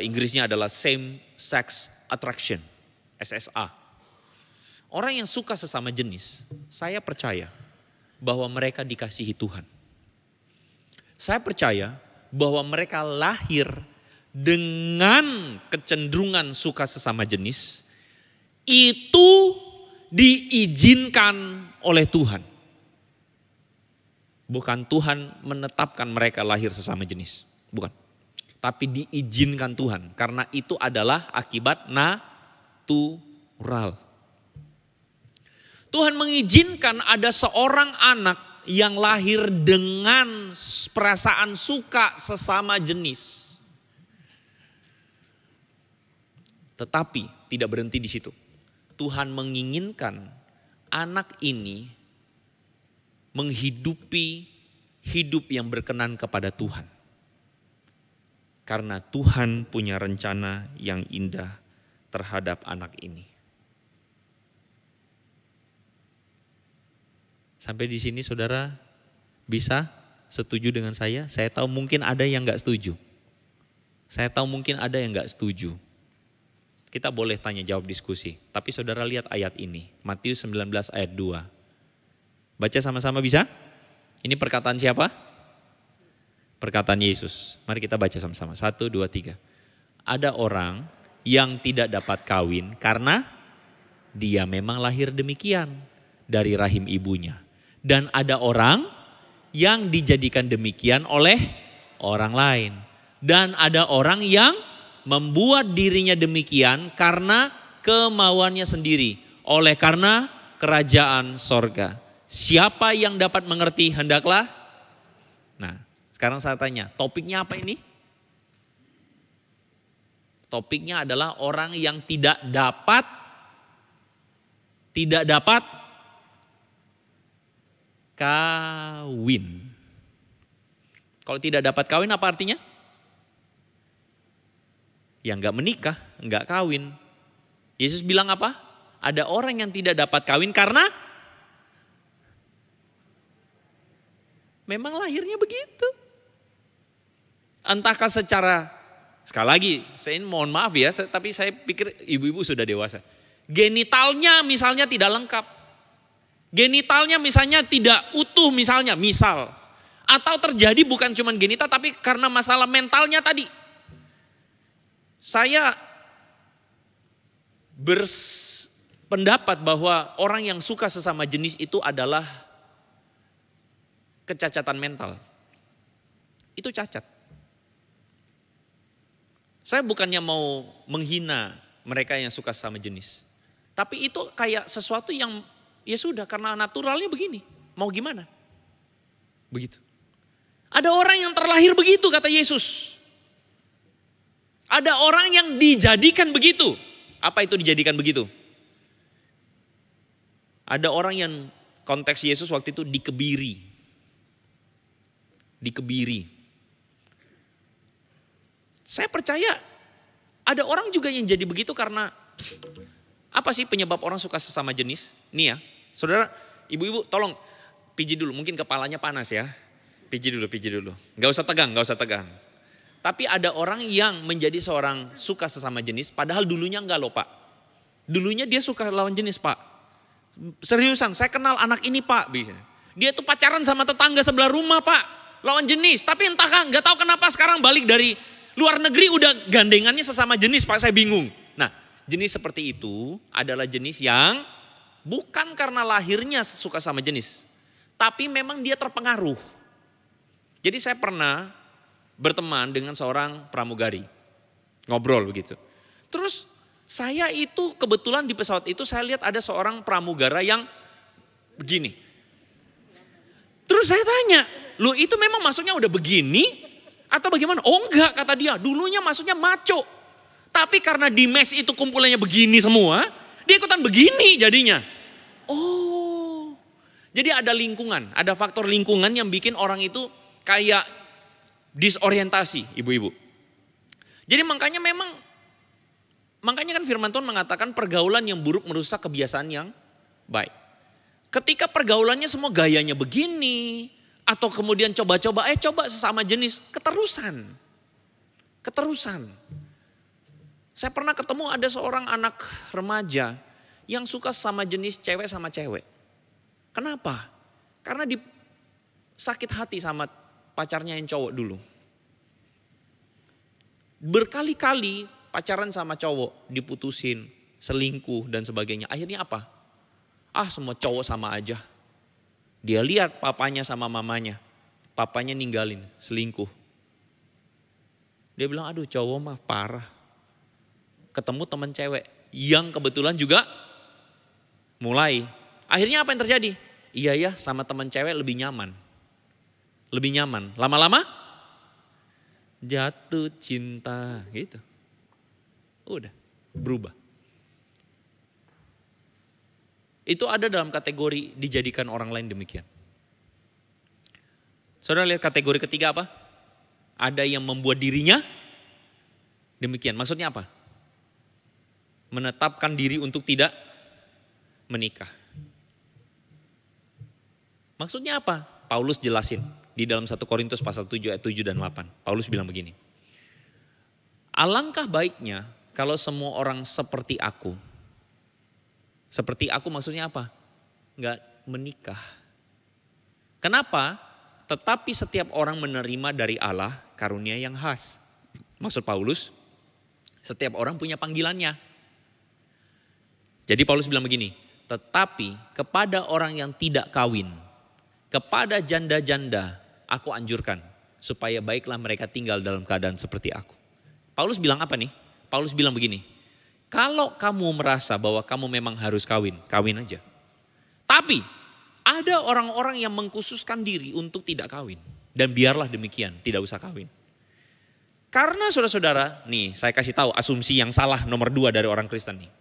Speaker 1: Inggrisnya adalah same sex attraction, SSA. Orang yang suka sesama jenis, saya percaya bahwa mereka dikasihi Tuhan. Saya percaya bahwa mereka lahir dengan kecenderungan suka sesama jenis, itu diizinkan oleh Tuhan. Bukan Tuhan menetapkan mereka lahir sesama jenis, bukan. Tapi diizinkan Tuhan, karena itu adalah akibat natural. Tuhan mengizinkan ada seorang anak yang lahir dengan perasaan suka sesama jenis. Tetapi tidak berhenti di situ. Tuhan menginginkan anak ini menghidupi hidup yang berkenan kepada Tuhan. Karena Tuhan punya rencana yang indah terhadap anak ini. Sampai di sini saudara bisa setuju dengan saya? Saya tahu mungkin ada yang gak setuju. Saya tahu mungkin ada yang gak setuju. Kita boleh tanya jawab diskusi. Tapi saudara lihat ayat ini. Matius 19 ayat 2. Baca sama-sama bisa? Ini perkataan siapa? Perkataan Yesus. Mari kita baca sama-sama. 1, 2, 3. Ada orang yang tidak dapat kawin karena dia memang lahir demikian dari rahim ibunya. Dan ada orang yang dijadikan demikian oleh orang lain. Dan ada orang yang membuat dirinya demikian karena kemauannya sendiri. Oleh karena kerajaan sorga. Siapa yang dapat mengerti hendaklah. Nah, sekarang saya tanya, topiknya apa ini? Topiknya adalah orang yang tidak dapat kawin. Kalau tidak dapat kawin apa artinya? Ya enggak menikah, enggak kawin. Yesus bilang apa? Ada orang yang tidak dapat kawin karena memang lahirnya begitu. Entahkah secara, sekali lagi saya mohon maaf ya, tapi saya pikir ibu-ibu sudah dewasa. Genitalnya misalnya tidak lengkap. Genitalnya misalnya tidak utuh misalnya, misal. Atau terjadi bukan cuma genital tapi karena masalah mentalnya tadi. Saya berpendapat bahwa orang yang suka sesama jenis itu adalah kecacatan mental. Itu cacat. Saya bukannya mau menghina mereka yang suka sesama jenis. Tapi itu kayak sesuatu yang ya sudah karena naturalnya begini. Mau gimana? Begitu. Ada orang yang terlahir begitu kata Yesus. Ada orang yang dijadikan begitu. Apa itu dijadikan begitu? Ada orang yang konteks Yesus waktu itu dikebiri. Dikebiri. Saya percaya ada orang juga yang jadi begitu karena apa sih penyebab orang suka sesama jenis? Nih ya, saudara, ibu-ibu tolong pijit dulu, mungkin kepalanya panas ya. Pijit dulu. Gak usah tegang. Tapi ada orang yang menjadi seorang suka sesama jenis, padahal dulunya enggak loh Pak. Dulunya dia suka lawan jenis Pak. Seriusan, saya kenal anak ini Pak. Dia tuh pacaran sama tetangga sebelah rumah Pak. Lawan jenis, tapi entah nggak tahu kenapa sekarang balik dari luar negeri udah gandengannya sesama jenis Pak, saya bingung. Nah, jenis seperti itu adalah jenis yang bukan karena lahirnya suka sama jenis. Tapi memang dia terpengaruh. Jadi saya pernah berteman dengan seorang pramugari. Ngobrol begitu. Terus saya itu kebetulan di pesawat itu saya lihat ada seorang pramugara yang begini. Terus saya tanya, lu itu memang masuknya udah begini atau bagaimana? Oh enggak, kata dia, dulunya masuknya maco. Tapi karena di mes itu kumpulannya begini semua, dia ikutan begini jadinya. Oh, jadi ada lingkungan, ada faktor lingkungan yang bikin orang itu kayak disorientasi, ibu-ibu. Jadi makanya kan firman Tuhan mengatakan pergaulan yang buruk merusak kebiasaan yang baik. Ketika pergaulannya semua gayanya begini, atau kemudian coba sesama jenis, keterusan. Saya pernah ketemu ada seorang anak remaja yang suka sama jenis cewek sama cewek. Kenapa? Karena sakit hati sama pacarnya yang cowok dulu. Berkali-kali pacaran sama cowok, diputusin, selingkuh dan sebagainya. Akhirnya apa? Semua cowok sama aja. Dia lihat papanya sama mamanya. Papanya ninggalin, selingkuh. Dia bilang, aduh cowok mah parah. Ketemu teman cewek yang kebetulan juga mulai. Akhirnya apa yang terjadi? Iya ya, sama teman cewek lebih nyaman. Lama-lama jatuh cinta gitu. Udah berubah. Itu ada dalam kategori dijadikan orang lain demikian. Saudara lihat kategori ketiga apa? Ada yang membuat dirinya demikian. Maksudnya apa? Menetapkan diri untuk tidak menikah. Maksudnya apa? Paulus jelasin di dalam 1 Korintus pasal 7 ayat 7 dan 8. Paulus bilang begini. Alangkah baiknya kalau semua orang seperti aku. Seperti aku maksudnya apa? Enggak menikah. Kenapa? Tetapi setiap orang menerima dari Allah karunia yang khas. Maksud Paulus, setiap orang punya panggilannya. Jadi Paulus bilang begini, tetapi kepada orang yang tidak kawin, kepada janda-janda aku anjurkan supaya baiklah mereka tinggal dalam keadaan seperti aku. Paulus bilang apa nih? Paulus bilang begini, kalau kamu merasa bahwa kamu memang harus kawin, kawin aja. Tapi ada orang-orang yang mengkhususkan diri untuk tidak kawin. Dan biarlah demikian, tidak usah kawin. Karena saudara-saudara, nih saya kasih tahu asumsi yang salah nomor 2 dari orang Kristen nih.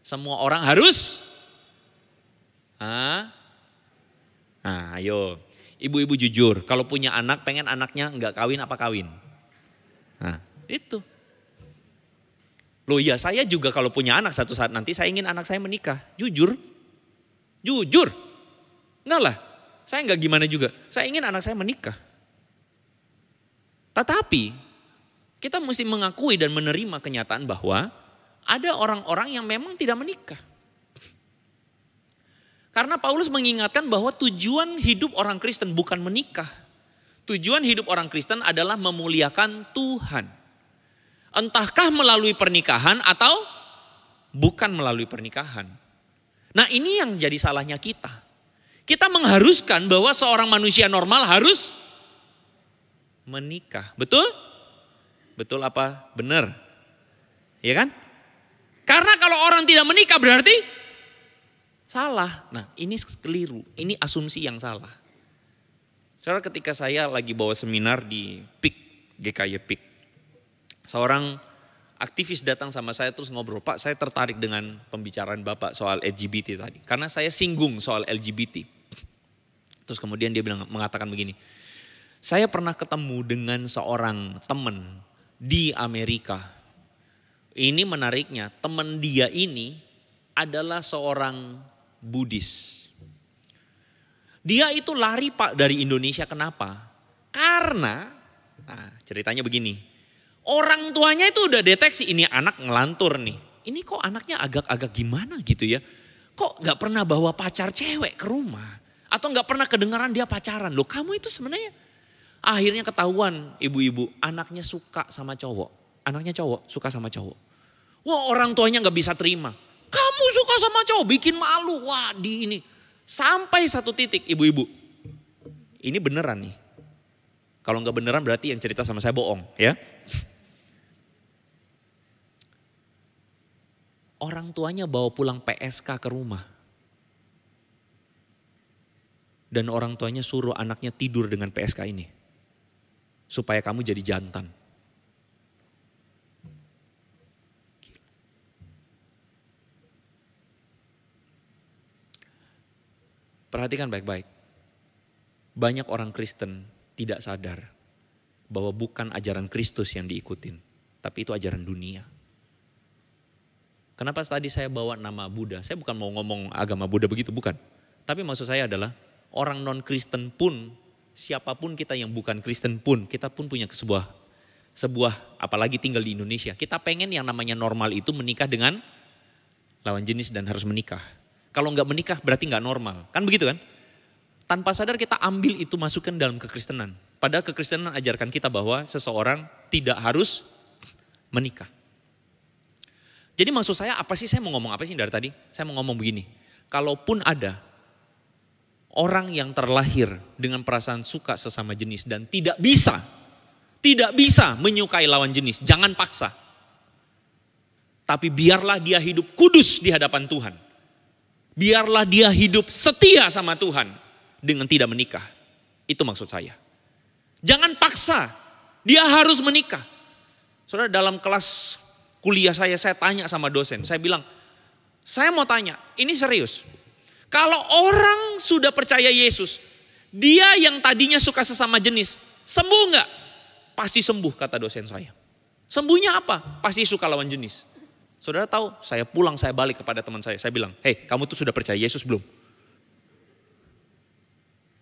Speaker 1: Semua orang harus, ayo ibu-ibu jujur, kalau punya anak pengen anaknya enggak kawin apa kawin? Nah itu. Loh ya saya juga kalau punya anak satu saat nanti saya ingin anak saya menikah. Jujur. Enggak lah, saya enggak gimana juga. Saya ingin anak saya menikah. Tetapi kita mesti mengakui dan menerima kenyataan bahwa ada orang-orang yang memang tidak menikah. Karena Paulus mengingatkan bahwa tujuan hidup orang Kristen bukan menikah. Tujuan hidup orang Kristen adalah memuliakan Tuhan. Entahkah melalui pernikahan atau bukan melalui pernikahan. Nah ini yang jadi salahnya kita. Kita mengharuskan bahwa seorang manusia normal harus menikah. Betul? Betul apa? Benar. Ya kan? Karena kalau orang tidak menikah berarti salah. Nah ini keliru. Ini asumsi yang salah. Saudara ketika saya lagi bawa seminar di PIK, GKY PIK. Seorang aktivis datang sama saya terus ngobrol, Pak saya tertarik dengan pembicaraan Bapak soal LGBT tadi. Karena saya singgung soal LGBT. Terus kemudian dia mengatakan begini, saya pernah ketemu dengan seorang teman di Amerika. Ini menariknya, teman dia ini adalah seorang Buddhis. Dia itu lari Pak dari Indonesia, kenapa? Karena, ceritanya begini. Orang tuanya itu udah deteksi ini anak ngelantur nih. Ini kok anaknya agak-agak gimana gitu ya. Kok gak pernah bawa pacar cewek ke rumah. Atau gak pernah kedengaran dia pacaran. Loh kamu itu sebenarnya. Akhirnya ketahuan ibu-ibu anaknya suka sama cowok. Anaknya cowok suka sama cowok. Wah orang tuanya gak bisa terima. Kamu suka sama cowok bikin malu. Wah di ini. Sampai satu titik ibu-ibu. Ini beneran nih. Kalau gak beneran berarti yang cerita sama saya bohong ya. Orang tuanya bawa pulang PSK ke rumah. Dan orang tuanya suruh anaknya tidur dengan PSK ini. Supaya kamu jadi jantan. Perhatikan baik-baik. Banyak orang Kristen tidak sadar bahwa bukan ajaran Kristus yang diikutin. Tapi itu ajaran dunia. Kenapa tadi saya bawa nama Buddha? Saya bukan mau ngomong agama Buddha begitu, bukan. Tapi maksud saya adalah orang non-Kristen pun, siapapun kita yang bukan Kristen pun, kita pun punya sebuah apalagi tinggal di Indonesia. Kita pengen yang namanya normal itu menikah dengan lawan jenis dan harus menikah. Kalau nggak menikah berarti nggak normal. Kan begitu kan? Tanpa sadar kita ambil itu masukkan dalam kekristenan. Padahal kekristenan ajarkan kita bahwa seseorang tidak harus menikah. Jadi maksud saya apa sih, saya mau ngomong apa sih dari tadi? Saya mau ngomong begini, kalaupun ada orang yang terlahir dengan perasaan suka sesama jenis dan tidak bisa menyukai lawan jenis, jangan paksa. Tapi biarlah dia hidup kudus di hadapan Tuhan. Biarlah dia hidup setia sama Tuhan dengan tidak menikah. Itu maksud saya. Jangan paksa, dia harus menikah. Saudara, dalam kelas kuliah saya tanya sama dosen, saya bilang, saya mau tanya, ini serius. Kalau orang sudah percaya Yesus, dia yang tadinya suka sesama jenis, sembuh enggak? Pasti sembuh, kata dosen saya. Sembuhnya apa? Pasti suka lawan jenis. Saudara tahu, saya pulang, saya balik kepada teman saya bilang, hey, kamu tuh sudah percaya Yesus belum?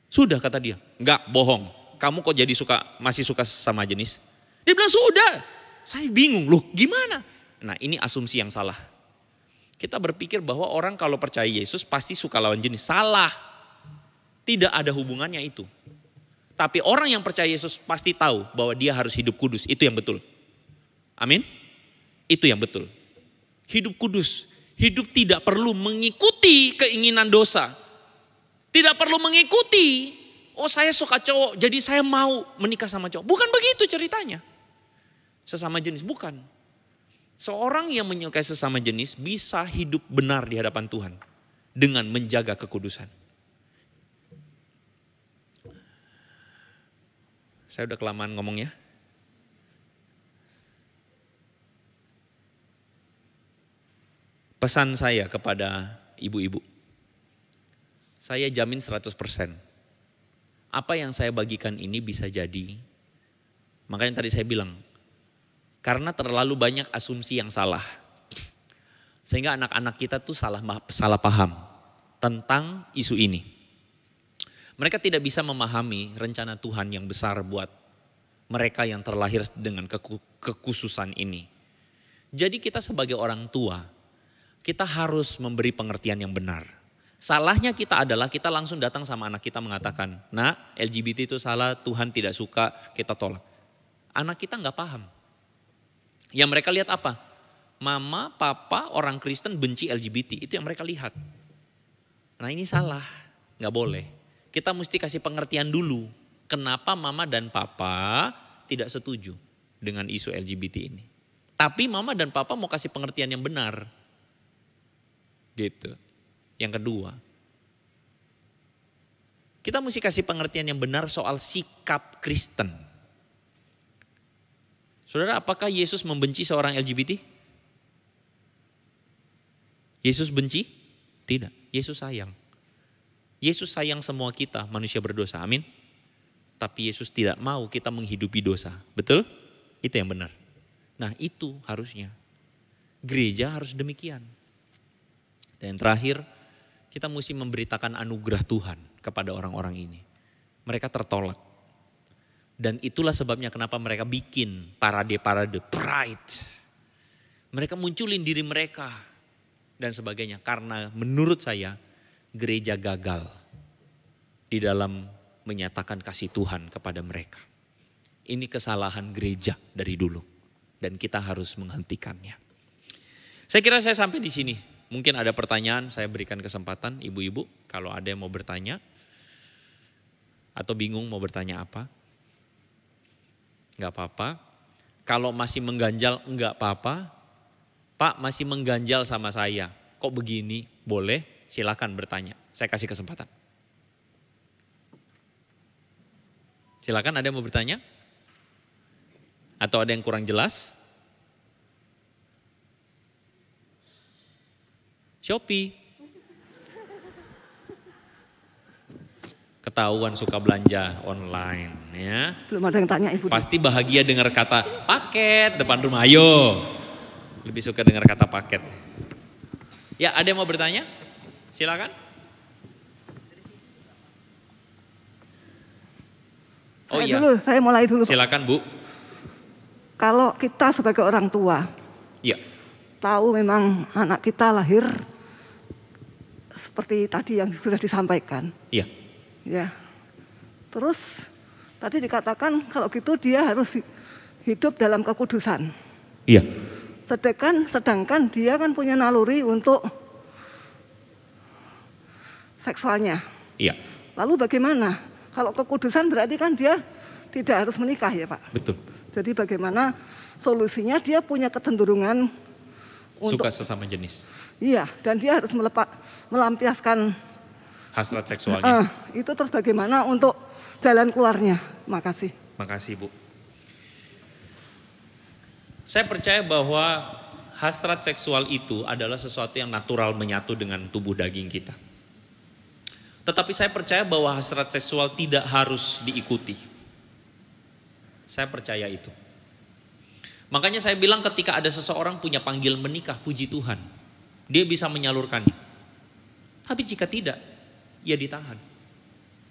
Speaker 1: Sudah, kata dia. Enggak, bohong. Kamu kok jadi masih suka sesama jenis? Dia bilang sudah. Saya bingung, loh gimana? Nah, ini asumsi yang salah. Kita berpikir bahwa orang kalau percaya Yesus pasti suka lawan jenis. Salah. Tidak ada hubungannya itu. Tapi orang yang percaya Yesus pasti tahu bahwa dia harus hidup kudus. Itu yang betul. Amin? Itu yang betul. Hidup kudus. Hidup tidak perlu mengikuti keinginan dosa. Tidak perlu mengikuti, oh saya suka cowok jadi saya mau menikah sama cowok. Bukan begitu ceritanya. Sesama jenis, bukan. Seorang yang menyukai sesama jenis bisa hidup benar di hadapan Tuhan dengan menjaga kekudusan. Saya udah kelamaan ngomongnya. Pesan saya kepada ibu-ibu. Saya jamin 100%. Apa yang saya bagikan ini bisa jadi. Makanya tadi saya bilang, karena terlalu banyak asumsi yang salah. Sehingga anak-anak kita tuh salah paham tentang isu ini. Mereka tidak bisa memahami rencana Tuhan yang besar buat mereka yang terlahir dengan kekhususan ini. Jadi kita sebagai orang tua, kita harus memberi pengertian yang benar. Salahnya kita adalah kita langsung datang sama anak kita mengatakan, nah LGBT itu salah, Tuhan tidak suka, kita tolak. Anak kita nggak paham. Yang mereka lihat apa? Mama, papa, orang Kristen benci LGBT, itu yang mereka lihat. Nah ini salah, nggak boleh. Kita mesti kasih pengertian dulu, kenapa mama dan papa tidak setuju dengan isu LGBT ini. Tapi mama dan papa mau kasih pengertian yang benar. Gitu. Yang kedua, kita mesti kasih pengertian yang benar soal sikap Kristen. Saudara, apakah Yesus membenci seorang LGBT? Yesus benci? Tidak, Yesus sayang. Yesus sayang semua kita manusia berdosa, amin. Tapi Yesus tidak mau kita menghidupi dosa, betul? Itu yang benar. Nah itu harusnya. Gereja harus demikian. Dan terakhir, kita mesti memberitakan anugerah Tuhan kepada orang-orang ini. Mereka tertolak. Dan itulah sebabnya kenapa mereka bikin parade-parade pride. Mereka munculin diri mereka dan sebagainya. Karena menurut saya gereja gagal di dalam menyatakan kasih Tuhan kepada mereka. Ini kesalahan gereja dari dulu. Dan kita harus menghentikannya. Saya kira saya sampai di sini. Mungkin ada pertanyaan, saya berikan kesempatan ibu-ibu kalau ada yang mau bertanya. Atau bingung mau bertanya apa. Enggak apa-apa. Kalau masih mengganjal enggak apa-apa. Pak masih mengganjal sama saya. Kok begini? Boleh, silakan bertanya. Saya kasih kesempatan. Silakan, ada yang mau bertanya? Atau ada yang kurang jelas? Shopee. Ketahuan suka belanja online ya.
Speaker 2: Belum ada yang tanya Ibu.
Speaker 1: Pasti bahagia dengar kata paket depan rumah. Ayo. Lebih suka dengar kata paket. Ya, ada yang mau bertanya? Silakan. Oh iya.
Speaker 2: Saya mulai dulu.
Speaker 1: Silakan Bu.
Speaker 2: Kalau kita sebagai orang tua,
Speaker 1: Ya.
Speaker 2: tahu memang anak kita lahir seperti tadi yang sudah disampaikan.
Speaker 1: Iya.
Speaker 2: Ya. Terus tadi dikatakan kalau gitu dia harus hidup dalam kekudusan.
Speaker 1: Iya.
Speaker 2: Sedangkan dia kan punya naluri untuk seksualnya.
Speaker 1: Iya.
Speaker 2: Lalu bagaimana? Kalau kekudusan berarti kan dia tidak harus menikah ya Pak.
Speaker 1: Betul.
Speaker 2: Jadi bagaimana solusinya? Dia punya kecenderungan untuk
Speaker 1: Suka sesama jenis.
Speaker 2: Iya, dan dia harus melampiaskan
Speaker 1: Hasrat seksualnya.
Speaker 2: itu, terus bagaimana untuk jalan keluarnya? Makasih.
Speaker 1: Makasih Bu. Saya percaya bahwa hasrat seksual itu adalah sesuatu yang natural menyatu dengan tubuh daging kita. Tetapi saya percaya bahwa hasrat seksual tidak harus diikuti. Saya percaya itu. Makanya saya bilang ketika ada seseorang punya panggil menikah, puji Tuhan. Dia bisa menyalurkannya. Tapi jika tidak, ya ditahan.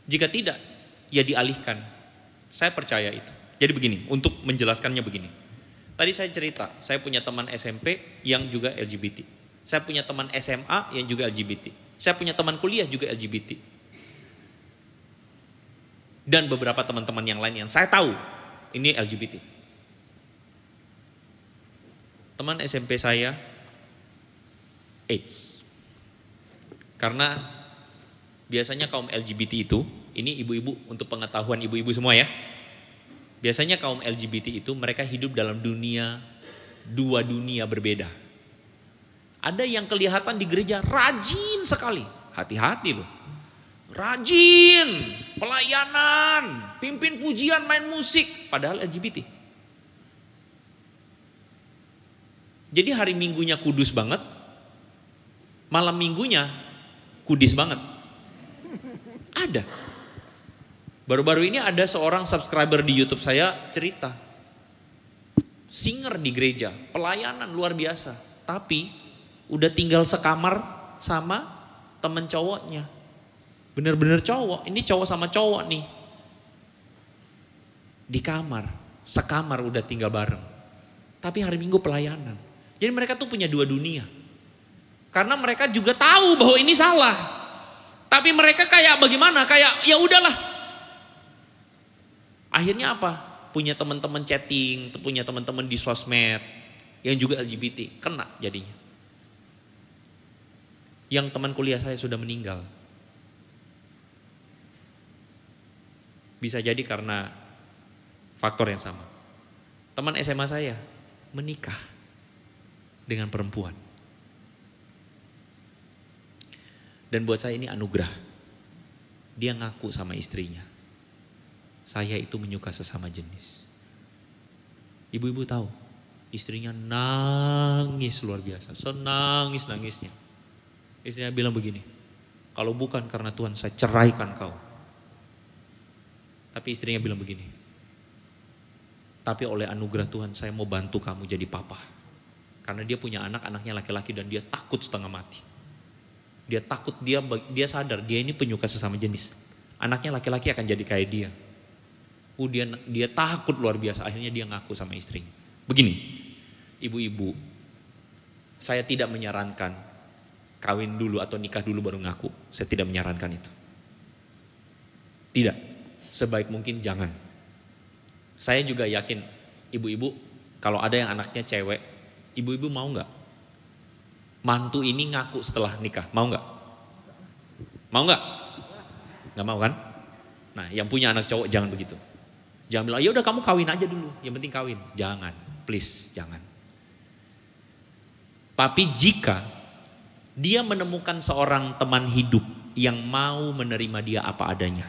Speaker 1: Jika tidak, ya dialihkan. Saya percaya itu. Jadi begini, untuk menjelaskannya begini. Tadi saya cerita, saya punya teman SMP yang juga LGBT. Saya punya teman SMA yang juga LGBT. Saya punya teman kuliah juga LGBT. Dan beberapa teman-teman yang lain yang saya tahu ini LGBT. Teman SMP saya AIDS. Karena biasanya kaum LGBT itu, ini ibu-ibu untuk pengetahuan ibu-ibu semua ya. Biasanya kaum LGBT itu mereka hidup dalam dua dunia berbeda. Ada yang kelihatan di gereja rajin sekali, hati-hati loh. Rajin, pelayanan, pimpin pujian, main musik, padahal LGBT. Jadi hari Minggunya kudus banget, malam Minggunya kudis banget. Ada. Baru-baru ini ada seorang subscriber di YouTube saya cerita. Singer di gereja, pelayanan luar biasa. Tapi udah tinggal sekamar sama temen cowoknya. Bener-bener cowok, ini cowok sama cowok nih. Di kamar, sekamar udah tinggal bareng. Tapi hari Minggu pelayanan. Jadi mereka tuh punya dua dunia. Karena mereka juga tahu bahwa ini salah. Tapi mereka kayak bagaimana? Kayak ya udahlah. Akhirnya apa? Punya teman-teman chatting, punya teman-teman di sosmed yang juga LGBT, kena jadinya. Yang teman kuliah saya sudah meninggal. Bisa jadi karena faktor yang sama. Teman SMA saya menikah dengan perempuan. Dan buat saya ini anugerah. Dia ngaku sama istrinya. Saya itu menyuka sesama jenis. Ibu-ibu tahu, istrinya nangis luar biasa. Senangis-nangisnya. Istrinya bilang begini, kalau bukan karena Tuhan saya ceraikan kau. Tapi istrinya bilang begini, tapi oleh anugerah Tuhan saya mau bantu kamu jadi papa. Karena dia punya anak, anaknya laki-laki dan dia takut setengah mati. Dia takut, dia sadar dia ini penyuka sesama jenis. Anaknya laki-laki akan jadi kayak dia. Dia takut luar biasa, akhirnya dia ngaku sama istrinya. Begini, ibu-ibu, saya tidak menyarankan kawin dulu atau nikah dulu baru ngaku. Saya tidak menyarankan itu. Tidak, sebaik mungkin jangan. Saya juga yakin ibu-ibu kalau ada yang anaknya cewek, ibu-ibu mau nggak? Mantu ini ngaku setelah nikah, mau nggak? Mau nggak? Nggak mau kan? Nah, yang punya anak cowok jangan begitu. Jangan bilang, ya udah kamu kawin aja dulu, yang penting kawin. Jangan, please, jangan. Tapi jika dia menemukan seorang teman hidup yang mau menerima dia apa adanya,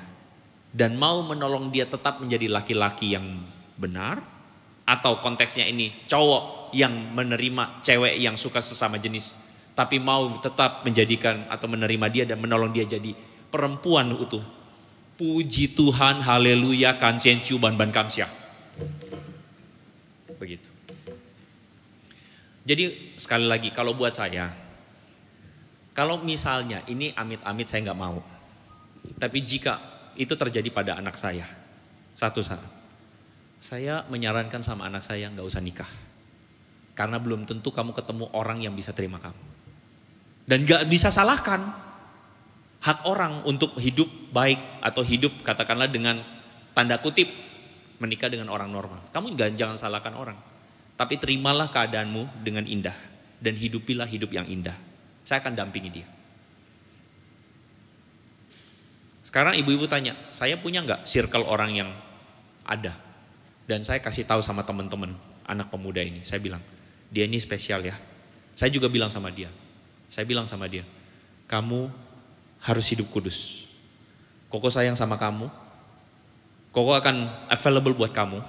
Speaker 1: dan mau menolong dia tetap menjadi laki-laki yang benar, atau konteksnya ini cowok yang menerima cewek yang suka sesama jenis tapi mau tetap menjadikan atau menerima dia dan menolong dia jadi perempuan utuh. Puji Tuhan, haleluya, kansiencu ban kamsyah. Begitu. Jadi sekali lagi, kalau buat saya, kalau misalnya ini amit-amit saya nggak mau, tapi jika itu terjadi pada anak saya, satu saat, saya menyarankan sama anak saya nggak usah nikah, karena belum tentu kamu ketemu orang yang bisa terima kamu, dan nggak bisa salahkan hak orang untuk hidup baik atau hidup katakanlah dengan tanda kutip menikah dengan orang normal. Kamu jangan salahkan orang, tapi terimalah keadaanmu dengan indah dan hidupilah hidup yang indah. Saya akan dampingi dia. Sekarang ibu-ibu tanya, saya punya nggak circle orang yang ada? Dan saya kasih tahu sama teman-teman anak pemuda ini, saya bilang, dia ini spesial ya. Saya juga bilang sama dia, kamu harus hidup kudus. Koko sayang sama kamu, Koko akan available buat kamu.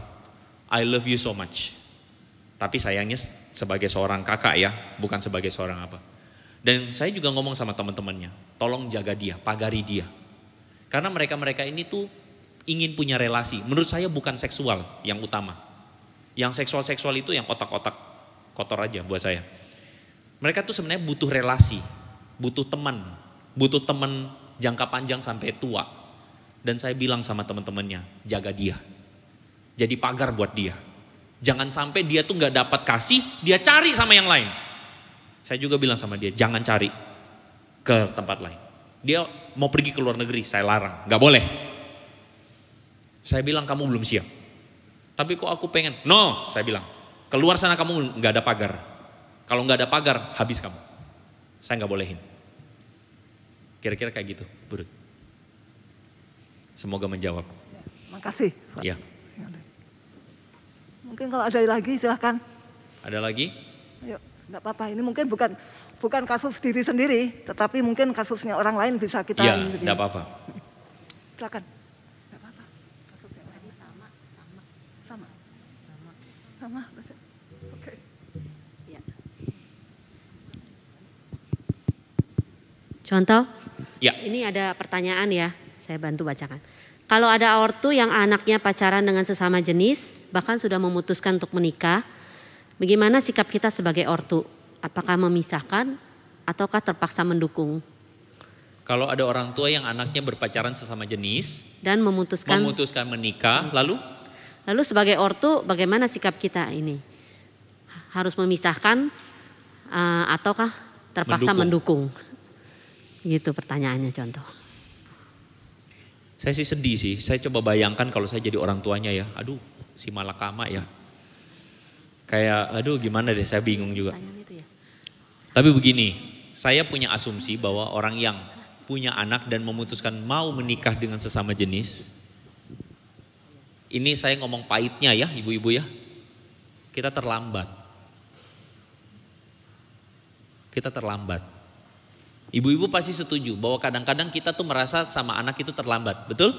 Speaker 1: I love you so much. Tapi sayangnya sebagai seorang kakak ya, bukan sebagai seorang apa. Dan saya juga ngomong sama teman-temannya, tolong jaga dia, pagari dia. Karena mereka-mereka ini tuh ingin punya relasi. Menurut saya bukan seksual yang utama. Yang seksual-seksual itu yang otak-otak kotor aja buat saya. Mereka tuh sebenarnya butuh relasi, butuh teman jangka panjang sampai tua. Dan saya bilang sama teman-temannya, jaga dia. Jadi pagar buat dia. Jangan sampai dia tuh gak dapat kasih, dia cari sama yang lain. Saya juga bilang sama dia, jangan cari ke tempat lain. Dia mau pergi ke luar negeri, saya larang, gak boleh. Saya bilang kamu belum siap. Tapi kok aku pengen, no, saya bilang, keluar sana kamu gak ada pagar. Kalau gak ada pagar, habis kamu. Saya gak bolehin. Kira-kira kayak gitu, Burut. Semoga menjawab.
Speaker 2: Makasih.
Speaker 1: Ya.
Speaker 2: Mungkin kalau ada lagi silahkan.
Speaker 1: Ada lagi?
Speaker 2: Ayo, enggak apa-apa. Ini mungkin bukan kasus diri sendiri, tetapi mungkin kasusnya orang lain bisa kita.
Speaker 1: Iya, enggak apa-apa.
Speaker 2: Silakan. Enggak apa-apa. Kasusnya lagi sama. Oke.
Speaker 3: Ya. Contoh?
Speaker 1: Ya.
Speaker 3: Ini ada pertanyaan ya, saya bantu bacakan. Kalau ada ortu yang anaknya pacaran dengan sesama jenis, bahkan sudah memutuskan untuk menikah, bagaimana sikap kita sebagai ortu? Apakah memisahkan ataukah terpaksa mendukung?
Speaker 1: Kalau ada orang tua yang anaknya berpacaran sesama jenis
Speaker 3: Dan memutuskan
Speaker 1: menikah, lalu
Speaker 3: sebagai ortu bagaimana sikap kita ini? Harus memisahkan ataukah terpaksa mendukung? Gitu pertanyaannya contoh.
Speaker 1: Saya sih sedih sih, saya coba bayangkan kalau saya jadi orang tuanya ya, aduh si malakama ya. Kayak aduh gimana deh, saya bingung juga.
Speaker 3: Itu ya.
Speaker 1: Tapi begini, saya punya asumsi bahwa orang yang punya anak dan memutuskan mau menikah dengan sesama jenis, ini saya ngomong pahitnya ya ibu-ibu ya, kita terlambat. Ibu-ibu pasti setuju bahwa kadang-kadang kita tuh merasa sama anak itu terlambat, betul?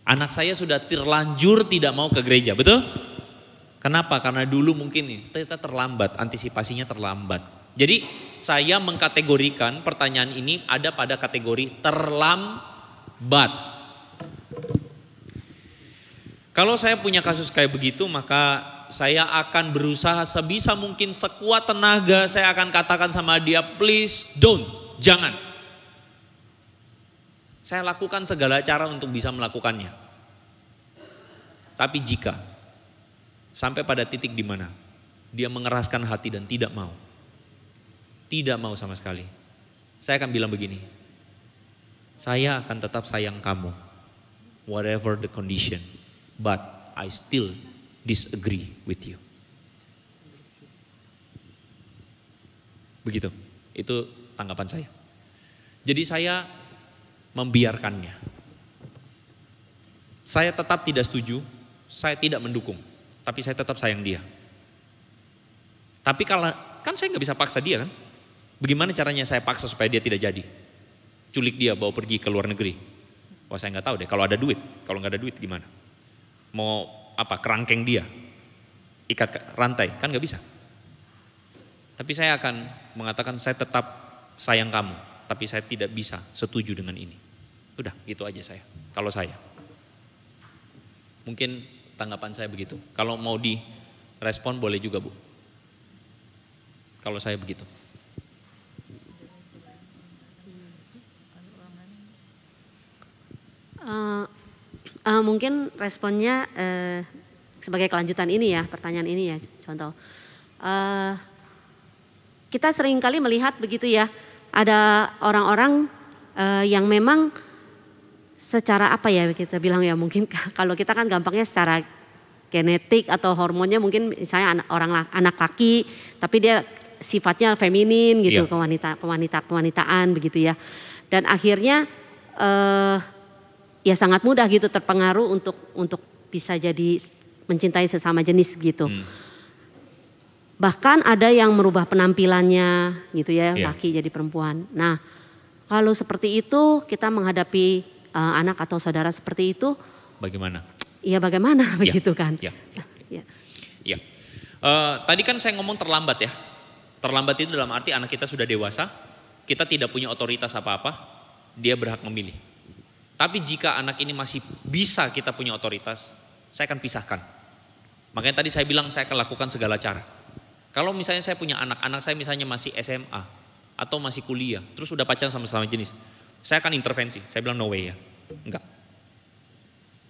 Speaker 1: Anak saya sudah terlanjur tidak mau ke gereja, betul? Kenapa? Karena dulu mungkin kita terlambat, antisipasinya terlambat. Jadi saya mengkategorikan pertanyaan ini ada pada kategori terlambat. Kalau saya punya kasus kayak begitu, maka saya akan berusaha sebisa mungkin sekuat tenaga, saya akan katakan sama dia, please don't, jangan. Saya lakukan segala cara untuk bisa melakukannya. Tapi jika sampai pada titik di mana dia mengeraskan hati dan tidak mau sama sekali, saya akan bilang begini, saya akan tetap sayang kamu, whatever the condition, but I still disagree with you. Begitu, itu tanggapan saya. Jadi saya membiarkannya. Saya tetap tidak setuju, saya tidak mendukung, tapi saya tetap sayang dia. Tapi kalau kan saya nggak bisa paksa dia kan? Bagaimana caranya saya paksa supaya dia tidak jadi? Culik dia, bawa pergi ke luar negeri. Wah saya nggak tahu deh kalau ada duit. Kalau nggak ada duit gimana? Mau apa? Kerangkeng dia, ikat rantai, kan nggak bisa. Tapi saya akan mengatakan saya tetap sayang kamu, tapi saya tidak bisa setuju dengan ini. Udah, gitu aja saya. Kalau saya, mungkin tanggapan saya begitu. Kalau mau direspon boleh juga Bu. Kalau saya begitu.
Speaker 3: Mungkin responnya sebagai kelanjutan ini ya, pertanyaan ini ya, contoh. Kita seringkali melihat begitu ya, ada orang-orang yang memang secara apa ya kita bilang ya, mungkin kalau kita kan gampangnya secara genetik atau hormonnya mungkin misalnya anak laki, tapi dia sifatnya feminin gitu, kewanitaan begitu ya. Dan akhirnya ya sangat mudah gitu terpengaruh untuk bisa jadi mencintai sesama jenis gitu. Bahkan ada yang merubah penampilannya gitu ya, laki jadi perempuan. Nah, kalau seperti itu kita menghadapi anak atau saudara seperti itu,
Speaker 1: bagaimana?
Speaker 3: Iya bagaimana begitu kan?
Speaker 1: Iya. Tadi kan saya ngomong terlambat ya. Terlambat itu dalam arti anak kita sudah dewasa, kita tidak punya otoritas apa-apa, dia berhak memilih. Tapi jika anak ini masih bisa kita punya otoritas, saya akan pisahkan. Makanya tadi saya bilang saya akan lakukan segala cara. Kalau misalnya saya punya anak saya misalnya masih SMA atau masih kuliah, terus udah pacaran sama jenis, saya akan intervensi. Saya bilang no way ya,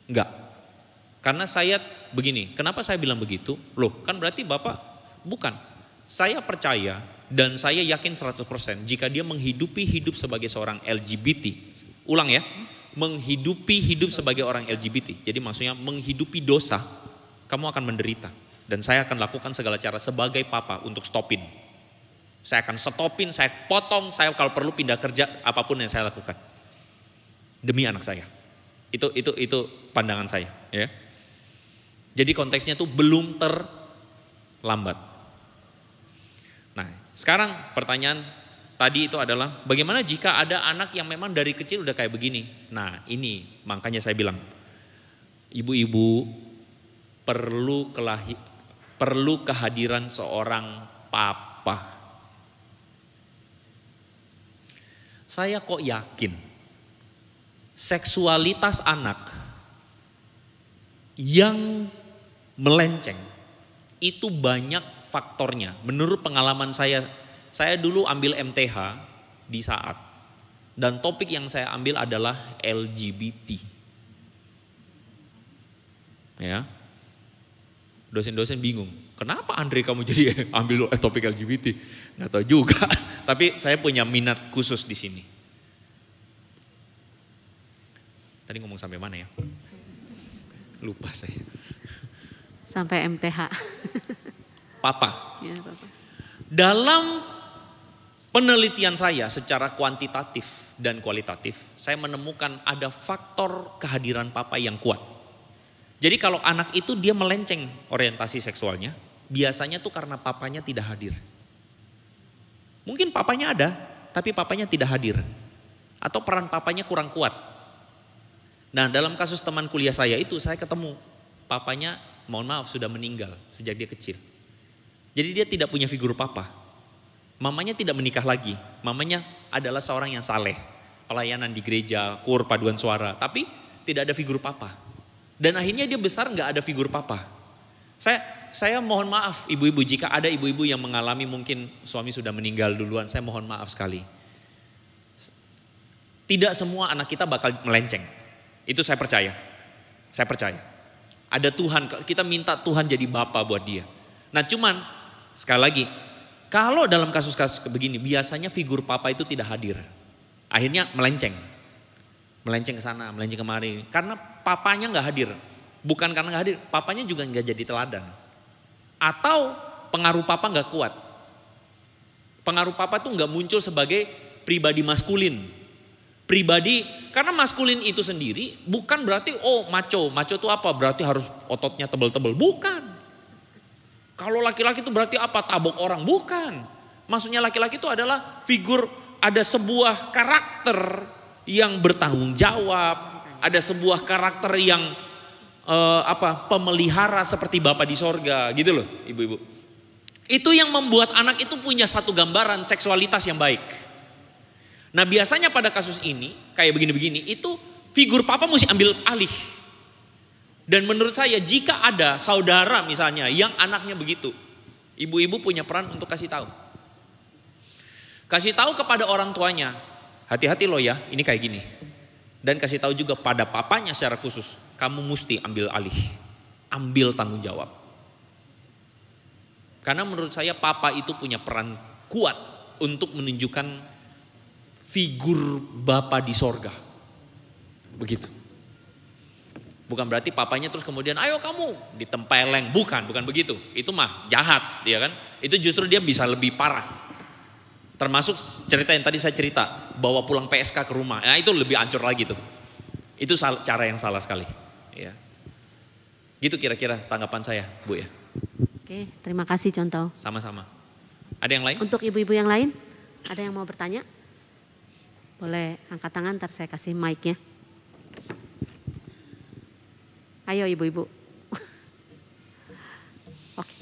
Speaker 1: enggak. Karena saya begini, kenapa saya bilang begitu? Loh kan berarti Bapak, bukan. Saya percaya dan saya yakin 100% jika dia menghidupi hidup sebagai seorang LGBT. Ulang ya, menghidupi hidup sebagai orang LGBT. Jadi maksudnya menghidupi dosa, kamu akan menderita. Dan saya akan lakukan segala cara sebagai papa untuk stopin. Saya akan stopin, saya potong, saya kalau perlu pindah kerja, apapun yang saya lakukan. Demi anak saya. Itu pandangan saya. Ya. Jadi konteksnya tuh belum terlambat. Nah sekarang pertanyaan tadi itu adalah bagaimana jika ada anak yang memang dari kecil udah kayak begini. Nah ini makanya saya bilang ibu-ibu perlu kehadiran seorang papa. Saya kok yakin seksualitas anak yang melenceng itu banyak faktornya. Menurut pengalaman saya dulu ambil MTH di saat dan topik yang saya ambil adalah LGBT. Ya. Dosen-dosen bingung, kenapa Andre kamu jadi ambil topik LGBT? Nggak tahu juga, tapi saya punya minat khusus di sini. Tadi ngomong sampai mana ya? Lupa saya.
Speaker 3: Sampai MTH.
Speaker 1: Papa.
Speaker 3: Ya, Papa.
Speaker 1: Dalam penelitian saya secara kuantitatif dan kualitatif, saya menemukan ada faktor kehadiran papa yang kuat. Jadi kalau anak itu dia melenceng orientasi seksualnya, biasanya tuh karena papanya tidak hadir. Mungkin papanya ada, tapi papanya tidak hadir. Atau peran papanya kurang kuat. Nah dalam kasus teman kuliah saya itu saya ketemu, papanya mohon maaf sudah meninggal sejak dia kecil. Jadi dia tidak punya figur papa. Mamanya tidak menikah lagi, mamanya adalah seorang yang saleh. Pelayanan di gereja, kur, paduan suara, tapi tidak ada figur papa. Dan akhirnya dia besar nggak ada figur papa. Saya mohon maaf ibu-ibu jika ada ibu-ibu yang mengalami mungkin suami sudah meninggal duluan, saya mohon maaf sekali. Tidak semua anak kita bakal melenceng. Itu saya percaya. Saya percaya. Ada Tuhan, kita minta Tuhan jadi bapa buat dia. Nah cuman sekali lagi, kalau dalam kasus-kasus begini biasanya figur papa itu tidak hadir. Akhirnya melenceng. Melenceng ke sana, melenceng kemari. Karena papanya nggak hadir. Bukan karena nggak hadir, papanya juga nggak jadi teladan. Atau pengaruh papa nggak kuat. Pengaruh papa tuh nggak muncul sebagai pribadi maskulin. Pribadi, karena maskulin itu sendiri bukan berarti macho. Macho itu apa? Berarti harus ototnya tebal-tebal. Bukan. Kalau laki-laki itu berarti apa? Tabok orang. Bukan. Maksudnya laki-laki itu adalah figur, ada sebuah karakter yang bertanggung jawab, ada sebuah karakter yang pemelihara seperti Bapa di sorga gitu loh ibu-ibu. Itu yang membuat anak itu punya satu gambaran seksualitas yang baik. Nah biasanya pada kasus ini kayak begini-begini itu figur papa mesti ambil alih. Dan menurut saya jika ada saudara misalnya yang anaknya begitu, ibu-ibu punya peran untuk kasih tahu. Kasih tahu kepada orang tuanya, hati-hati loh ya ini kayak gini. Dan kasih tahu juga pada papanya secara khusus, kamu mesti ambil alih, ambil tanggung jawab. Karena menurut saya papa itu punya peran kuat untuk menunjukkan figur Bapa di sorga. Begitu. Bukan berarti papanya terus kemudian ayo kamu ditempeleng, bukan begitu. Itu mah jahat, ya kan? Itu justru dia bisa lebih parah. Termasuk cerita yang tadi saya cerita, bawa pulang PSK ke rumah. Nah, itu lebih hancur lagi tuh. Itu cara yang salah sekali, ya. Gitu kira-kira tanggapan saya, Bu ya.
Speaker 3: Oke, terima kasih contoh.
Speaker 1: Sama-sama. Ada yang lain?
Speaker 3: Untuk ibu-ibu yang lain, ada yang mau bertanya? Boleh angkat tangan, ntar saya kasih mic-nya. Ayo ibu-ibu. Oke.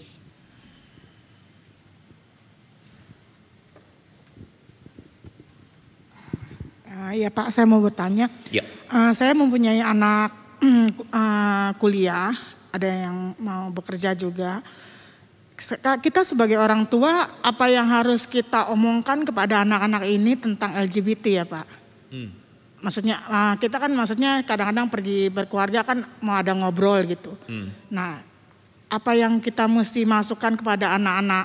Speaker 4: Ya Pak, saya mau bertanya.
Speaker 1: Ya.
Speaker 4: Saya mempunyai anak kuliah, ada yang mau bekerja juga. Kita sebagai orang tua, apa yang harus kita omongkan kepada anak-anak ini tentang LGBT ya Pak? Maksudnya kita kan kadang-kadang pergi berkeluarga kan mau ada ngobrol gitu. Nah apa yang kita mesti masukkan kepada anak-anak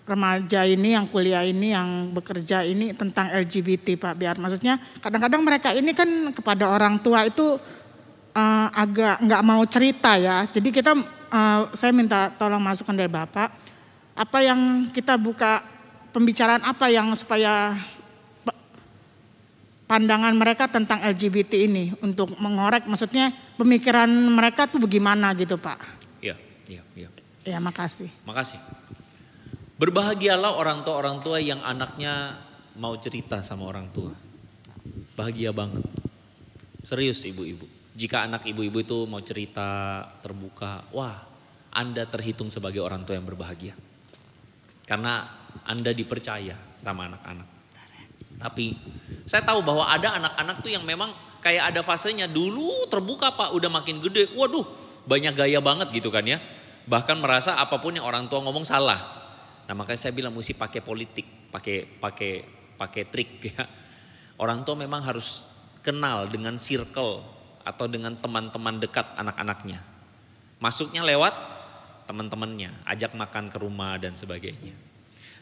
Speaker 4: remaja ini yang kuliah ini yang bekerja ini tentang LGBT Pak, biar maksudnya kadang-kadang mereka ini kan kepada orang tua itu agak nggak mau cerita ya. Jadi kita saya minta tolong masukkan dari Bapak apa yang kita buka pembicaraan apa yang supaya pandangan mereka tentang LGBT ini untuk mengorek maksudnya pemikiran mereka tuh bagaimana gitu Pak.
Speaker 1: Iya.
Speaker 4: Ya makasih.
Speaker 1: Makasih. Berbahagialah orang tua yang anaknya mau cerita sama orang tua. Bahagia banget. Serius ibu-ibu. Jika anak ibu-ibu itu mau cerita terbuka, wah Anda terhitung sebagai orang tua yang berbahagia. Karena Anda dipercaya sama anak-anak. Tapi saya tahu bahwa ada anak-anak tuh yang memang kayak ada fasenya dulu terbuka Pak, udah makin gede, waduh banyak gaya banget gitu kan ya. Bahkan merasa apapun yang orang tua ngomong salah. Nah makanya saya bilang mesti pakai politik, pakai trik ya. Orang tua memang harus kenal dengan circle atau dengan teman-teman dekat anak-anaknya. Masuknya lewat teman-temannya, ajak makan ke rumah dan sebagainya.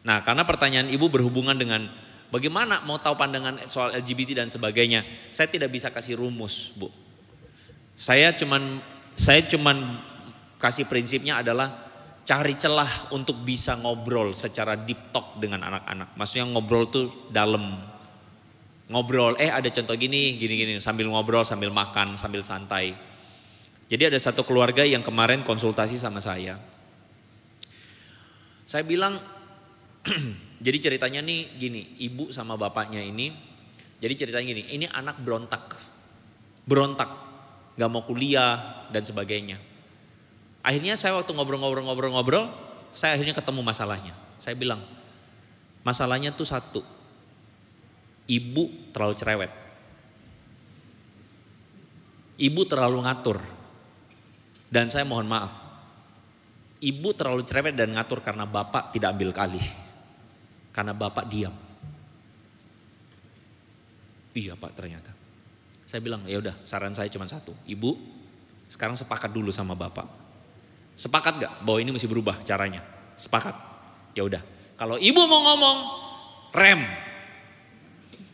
Speaker 1: Nah karena pertanyaan ibu berhubungan dengan bagaimana mau tahu pandangan soal LGBT dan sebagainya, saya tidak bisa kasih rumus Bu. Saya cuman kasih prinsipnya adalah cari celah untuk bisa ngobrol secara deep talk dengan anak-anak. Maksudnya ngobrol tuh dalam. Ngobrol, ada contoh gini, sambil ngobrol, sambil makan, sambil santai. Jadi ada satu keluarga yang kemarin konsultasi sama saya. Saya bilang, jadi ceritanya nih gini, ibu sama bapaknya ini, jadi ceritanya gini, ini anak berontak, gak mau kuliah dan sebagainya. Akhirnya saya waktu ngobrol, saya akhirnya ketemu masalahnya. Saya bilang, masalahnya tuh satu, ibu terlalu cerewet. Ibu terlalu ngatur. Dan saya mohon maaf, ibu terlalu cerewet dan ngatur karena bapak tidak ambil alih. Karena bapak diam. Iya Pak ternyata. Saya bilang ya udah saran saya cuma satu. Ibu sekarang sepakat dulu sama bapak. Sepakat gak bahwa ini mesti berubah caranya? Sepakat. Ya udah. Kalau ibu mau ngomong, rem.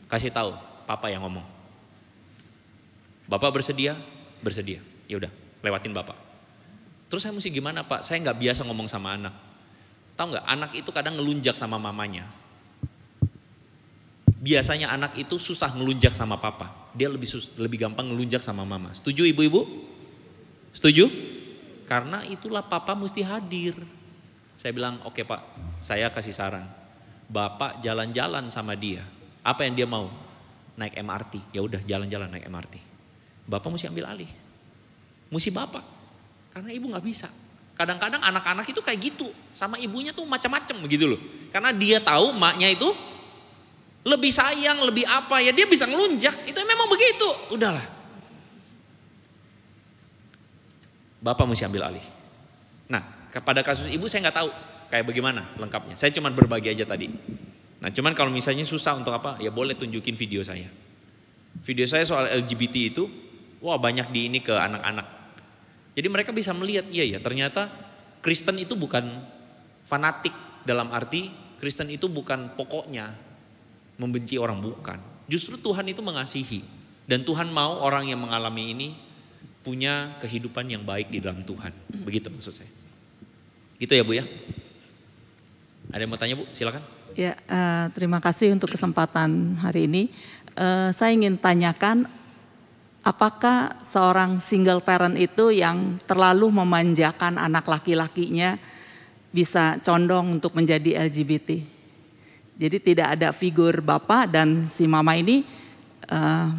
Speaker 1: Kasih tahu, papa yang ngomong. Bapak bersedia? Bersedia. Ya udah, lewatin bapak. Terus saya mesti gimana Pak? Saya nggak biasa ngomong sama anak. Tahu nggak? Anak itu kadang ngelunjak sama mamanya. Biasanya anak itu susah ngelunjak sama papa. Dia lebih gampang ngelunjak sama mama. Setuju ibu-ibu? Setuju? Karena itulah papa mesti hadir. Saya bilang, oke Pak, saya kasih saran. Bapak jalan-jalan sama dia. Apa yang dia mau? Naik MRT. Ya udah jalan-jalan naik MRT. Bapak mesti ambil alih. Mesti bapak. Karena ibu nggak bisa. Kadang-kadang anak-anak itu kayak gitu. Sama ibunya tuh macam-macam begitu loh. Karena dia tahu maknya itu lebih sayang, lebih apa ya, dia bisa ngelunjak. Itu memang begitu. Udahlah. Bapak mesti ambil alih. Nah, pada kasus ibu saya nggak tahu kayak bagaimana lengkapnya. Saya cuma berbagi aja tadi. Nah, cuman kalau misalnya susah untuk apa, ya boleh tunjukin video saya. Video saya soal LGBT itu, wah banyak di ini ke anak-anak. Jadi mereka bisa melihat, iya ya ternyata Kristen itu bukan fanatik, dalam arti Kristen itu bukan pokoknya membenci orang, bukan. Justru Tuhan itu mengasihi. Dan Tuhan mau orang yang mengalami ini punya kehidupan yang baik di dalam Tuhan. Begitu maksud saya. Gitu ya Bu ya. Ada yang mau tanya Bu? Silakan.
Speaker 5: Ya, terima kasih untuk kesempatan hari ini. Saya ingin tanyakan, apakah seorang single parent itu yang terlalu memanjakan anak laki-lakinya bisa condong untuk menjadi LGBT? Jadi tidak ada figur bapak dan si mama ini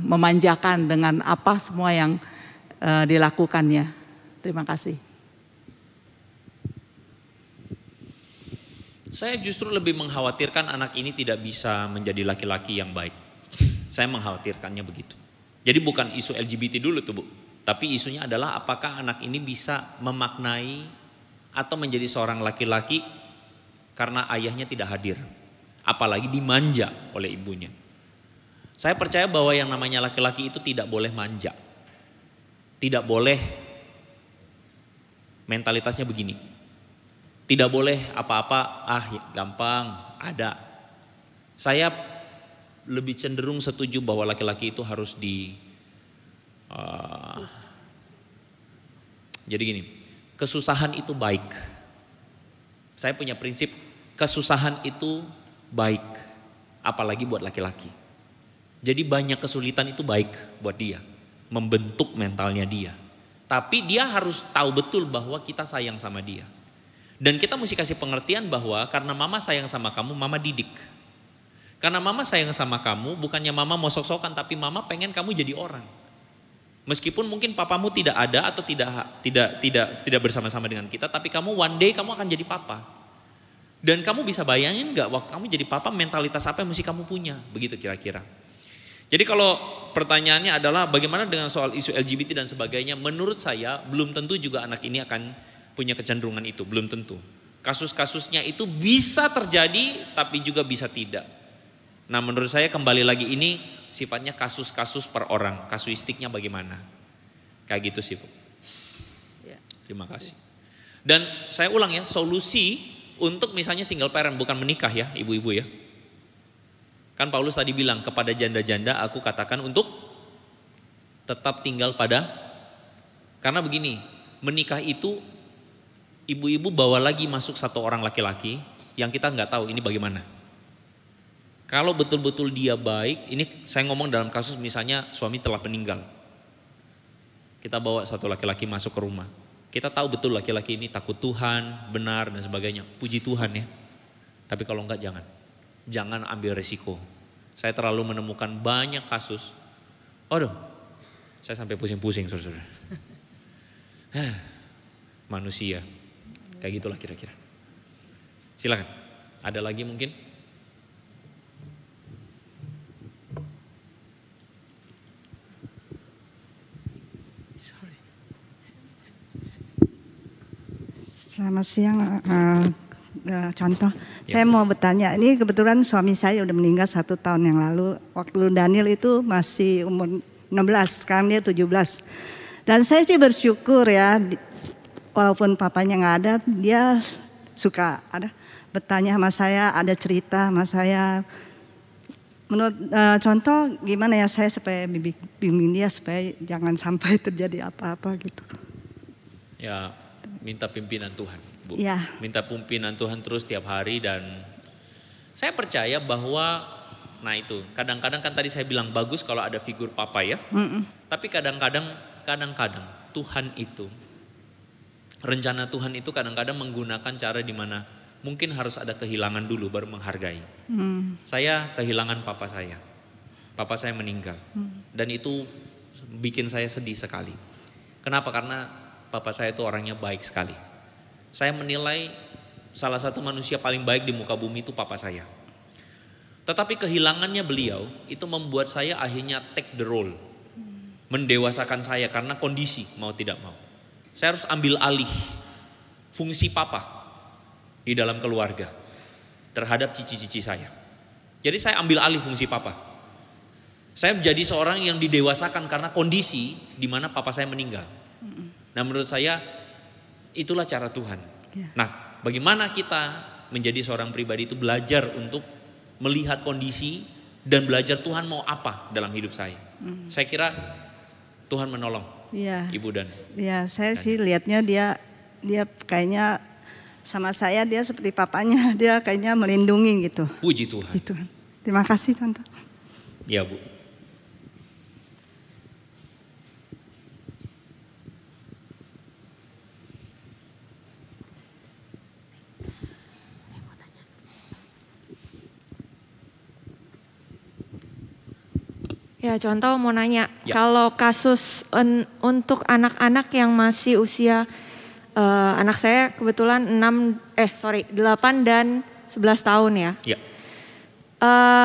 Speaker 5: memanjakan dengan apa semua yang dilakukannya. Terima kasih.
Speaker 1: Saya justru lebih mengkhawatirkan anak ini tidak bisa menjadi laki-laki yang baik. Saya mengkhawatirkannya begitu. Jadi bukan isu LGBT dulu tuh Bu. Tapi isunya adalah apakah anak ini bisa memaknai atau menjadi seorang laki-laki karena ayahnya tidak hadir. Apalagi dimanja oleh ibunya. Saya percaya bahwa yang namanya laki-laki itu tidak boleh manja. Tidak boleh mentalitasnya begini. Tidak boleh apa-apa, gampang, ada. Saya lebih cenderung setuju bahwa laki-laki itu harus jadi gini, kesusahan itu baik. Saya punya prinsip, kesusahan itu baik, apalagi buat laki-laki. Jadi banyak kesulitan itu baik buat dia, membentuk mentalnya dia. Tapi dia harus tahu betul bahwa kita sayang sama dia. Dan kita mesti kasih pengertian bahwa karena mama sayang sama kamu, mama didik. Karena mama sayang sama kamu, bukannya mama mau sok-sokan, tapi mama pengen kamu jadi orang. Meskipun mungkin papamu tidak ada atau tidak bersama-sama dengan kita, tapi kamu one day kamu akan jadi papa. Dan kamu bisa bayangin nggak waktu kamu jadi papa mentalitas apa yang mesti kamu punya, begitu kira-kira. Jadi kalau pertanyaannya adalah bagaimana dengan soal isu LGBT dan sebagainya, menurut saya belum tentu juga anak ini akan punya kecenderungan itu, belum tentu. Kasus-kasusnya itu bisa terjadi tapi juga bisa tidak. Nah menurut saya kembali lagi ini sifatnya kasus-kasus per orang, kasuistiknya bagaimana. Kayak gitu sih Bu. Terima kasih. Dan saya ulang ya, solusi untuk misalnya single parent bukan menikah ya ibu-ibu ya. Kan Paulus tadi bilang kepada janda-janda aku katakan untuk tetap tinggal pada, karena begini, menikah itu ibu-ibu bawa lagi masuk satu orang laki-laki yang kita nggak tahu ini bagaimana. Kalau betul-betul dia baik, ini saya ngomong dalam kasus misalnya suami telah meninggal. Kita bawa satu laki-laki masuk ke rumah. Kita tahu betul laki-laki ini takut Tuhan, benar dan sebagainya. Puji Tuhan ya. Tapi kalau enggak jangan. Jangan ambil resiko. Saya terlalu menemukan banyak kasus. Aduh, saya sampai pusing-pusing saudara-saudara. Manusia. Kayak gitulah kira-kira. Silakan. Ada lagi mungkin?
Speaker 2: Selamat siang, contoh. Ya. Saya mau bertanya, ini kebetulan suami saya udah meninggal 1 tahun yang lalu. Waktu Daniel itu masih umur 16, sekarang dia 17. Dan saya sih bersyukur ya, walaupun papanya nggak ada, dia suka bertanya sama saya, ada cerita sama saya. Menurut contoh gimana ya saya supaya bimbing dia supaya jangan sampai terjadi apa-apa gitu.
Speaker 1: Ya. Minta pimpinan Tuhan, Bu.
Speaker 2: Ya.
Speaker 1: Minta pimpinan Tuhan terus tiap hari dan saya percaya bahwa, nah itu kadang-kadang kan tadi saya bilang bagus kalau ada figur papa ya. Tapi kadang-kadang Tuhan itu, rencana Tuhan itu kadang-kadang menggunakan cara di mana mungkin harus ada kehilangan dulu baru menghargai. Saya kehilangan papa saya meninggal dan itu bikin saya sedih sekali. Kenapa? Karena papa saya itu orangnya baik sekali. Saya menilai salah satu manusia paling baik di muka bumi itu papa saya. Tetapi kehilangannya beliau itu membuat saya akhirnya take the role. Mendewasakan saya karena kondisi mau tidak mau. Saya harus ambil alih fungsi papa di dalam keluarga terhadap cici-cici saya. Jadi saya ambil alih fungsi papa. Saya menjadi seorang yang didewasakan karena kondisi di mana papa saya meninggal. Nah, menurut saya itulah cara Tuhan. Nah, bagaimana kita menjadi seorang pribadi itu belajar untuk melihat kondisi dan belajar Tuhan mau apa dalam hidup saya. Saya kira Tuhan menolong Ibu dan.
Speaker 2: Ya, saya sih lihatnya dia kayaknya sama saya dia seperti papanya, dia kayaknya melindungi gitu.
Speaker 1: Puji Tuhan.
Speaker 2: Puji Tuhan. Terima kasih contoh.
Speaker 1: Ya Bu.
Speaker 6: Ya, contoh mau nanya,
Speaker 1: Ya.
Speaker 6: kalau kasus untuk anak-anak yang masih usia, anak saya kebetulan 8 dan 11 tahun ya.
Speaker 1: Ya.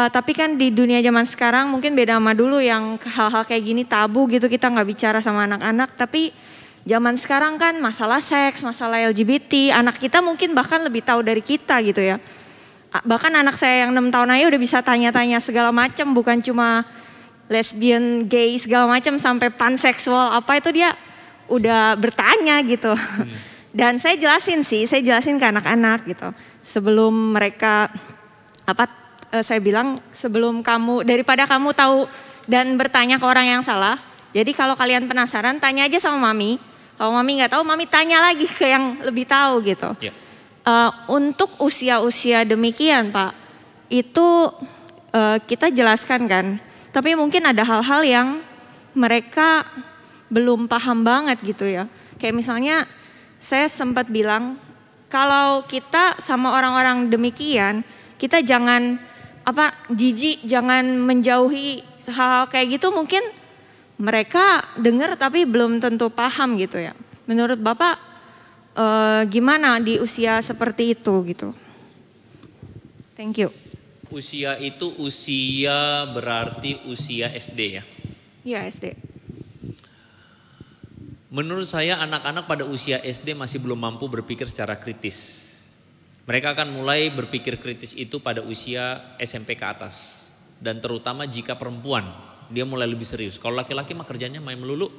Speaker 6: Tapi kan di dunia zaman sekarang mungkin beda sama dulu yang hal-hal kayak gini tabu gitu, kita nggak bicara sama anak-anak. Tapi zaman sekarang kan masalah seks, masalah LGBT, anak kita mungkin bahkan lebih tahu dari kita gitu ya. Bahkan anak saya yang 6 tahun aja udah bisa tanya-tanya segala macam, bukan cuma lesbian, gay segala macam sampai panseksual apa itu dia udah bertanya gitu. Dan saya jelasin ke anak-anak gitu. Sebelum mereka saya bilang sebelum daripada kamu tahu dan bertanya ke orang yang salah. Jadi kalau kalian penasaran tanya aja sama mami. Kalau mami nggak tahu, mami tanya lagi ke yang lebih tahu gitu.
Speaker 1: Ya.
Speaker 6: Untuk usia-usia demikian Pak, itu kita jelaskan kan. Tapi mungkin ada hal-hal yang mereka belum paham banget gitu ya. Kayak misalnya saya sempat bilang kalau kita sama orang-orang demikian, kita jangan jijik, jangan menjauhi hal-hal kayak gitu. Mungkin mereka dengar tapi belum tentu paham gitu ya. Menurut Bapak gimana di usia seperti itu gitu? Thank you.
Speaker 1: Usia itu berarti usia SD ya?
Speaker 6: Iya, SD.
Speaker 1: Menurut saya anak-anak pada usia SD masih belum mampu berpikir secara kritis. Mereka akan mulai berpikir kritis itu pada usia SMP ke atas. Dan terutama jika perempuan, dia mulai lebih serius. Kalau laki-laki mah kerjanya main melulu.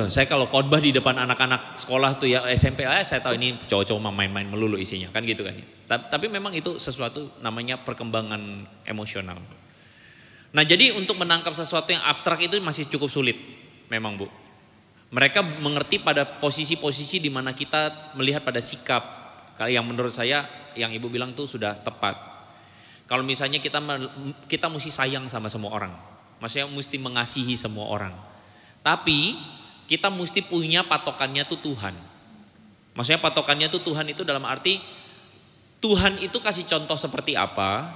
Speaker 1: Saya kalau khotbah di depan anak-anak sekolah tuh ya SMP, saya tahu ini cowok-cowok main-main melulu isinya kan gitu kan ya. Tapi memang itu sesuatu namanya perkembangan emosional. Nah, jadi untuk menangkap sesuatu yang abstrak itu masih cukup sulit memang Bu. Mereka mengerti pada posisi-posisi di mana kita melihat pada sikap. Yang menurut saya yang Ibu bilang tuh sudah tepat. Kalau misalnya kita mesti sayang sama semua orang. Maksudnya mesti mengasihi semua orang. Tapi kita mesti punya patokannya tuh Tuhan. Maksudnya patokannya tuh Tuhan itu dalam arti Tuhan itu kasih contoh seperti apa.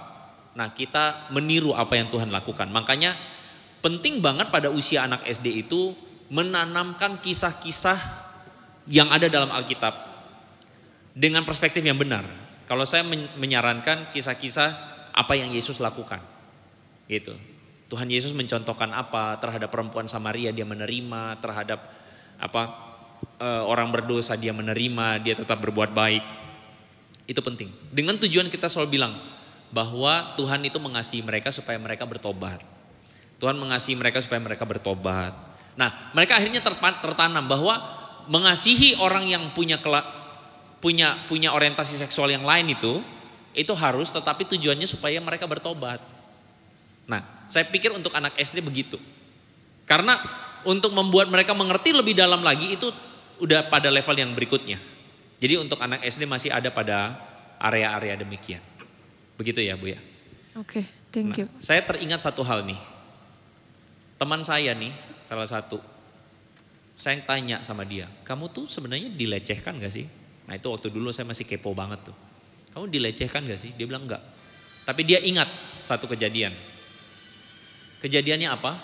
Speaker 1: Nah, kita meniru apa yang Tuhan lakukan. Makanya penting banget pada usia anak SD itu menanamkan kisah-kisah yang ada dalam Alkitab dengan perspektif yang benar. Kalau saya menyarankan kisah-kisah apa yang Yesus lakukan. Gitu. Tuhan Yesus mencontohkan apa terhadap perempuan Samaria dia menerima, terhadap orang berdosa dia menerima, dia tetap berbuat baik. Itu penting. Dengan tujuan kita selalu bilang bahwa Tuhan itu mengasihi mereka supaya mereka bertobat. Tuhan mengasihi mereka supaya mereka bertobat. Nah, mereka akhirnya tertanam bahwa mengasihi orang yang punya orientasi seksual yang lain itu harus, tetapi tujuannya supaya mereka bertobat. Nah, saya pikir untuk anak SD begitu. Karena untuk membuat mereka mengerti lebih dalam lagi itu udah pada level yang berikutnya. Jadi untuk anak SD masih ada pada area-area demikian. Begitu ya Bu ya.
Speaker 6: Oke, thank you.
Speaker 1: Saya teringat satu hal nih. Teman saya nih, salah satu. Saya tanya sama dia, kamu tuh sebenarnya dilecehkan gak sih? Nah itu waktu dulu saya masih kepo banget tuh. Kamu dilecehkan gak sih? Dia bilang enggak. Tapi dia ingat satu kejadian. Kejadiannya apa?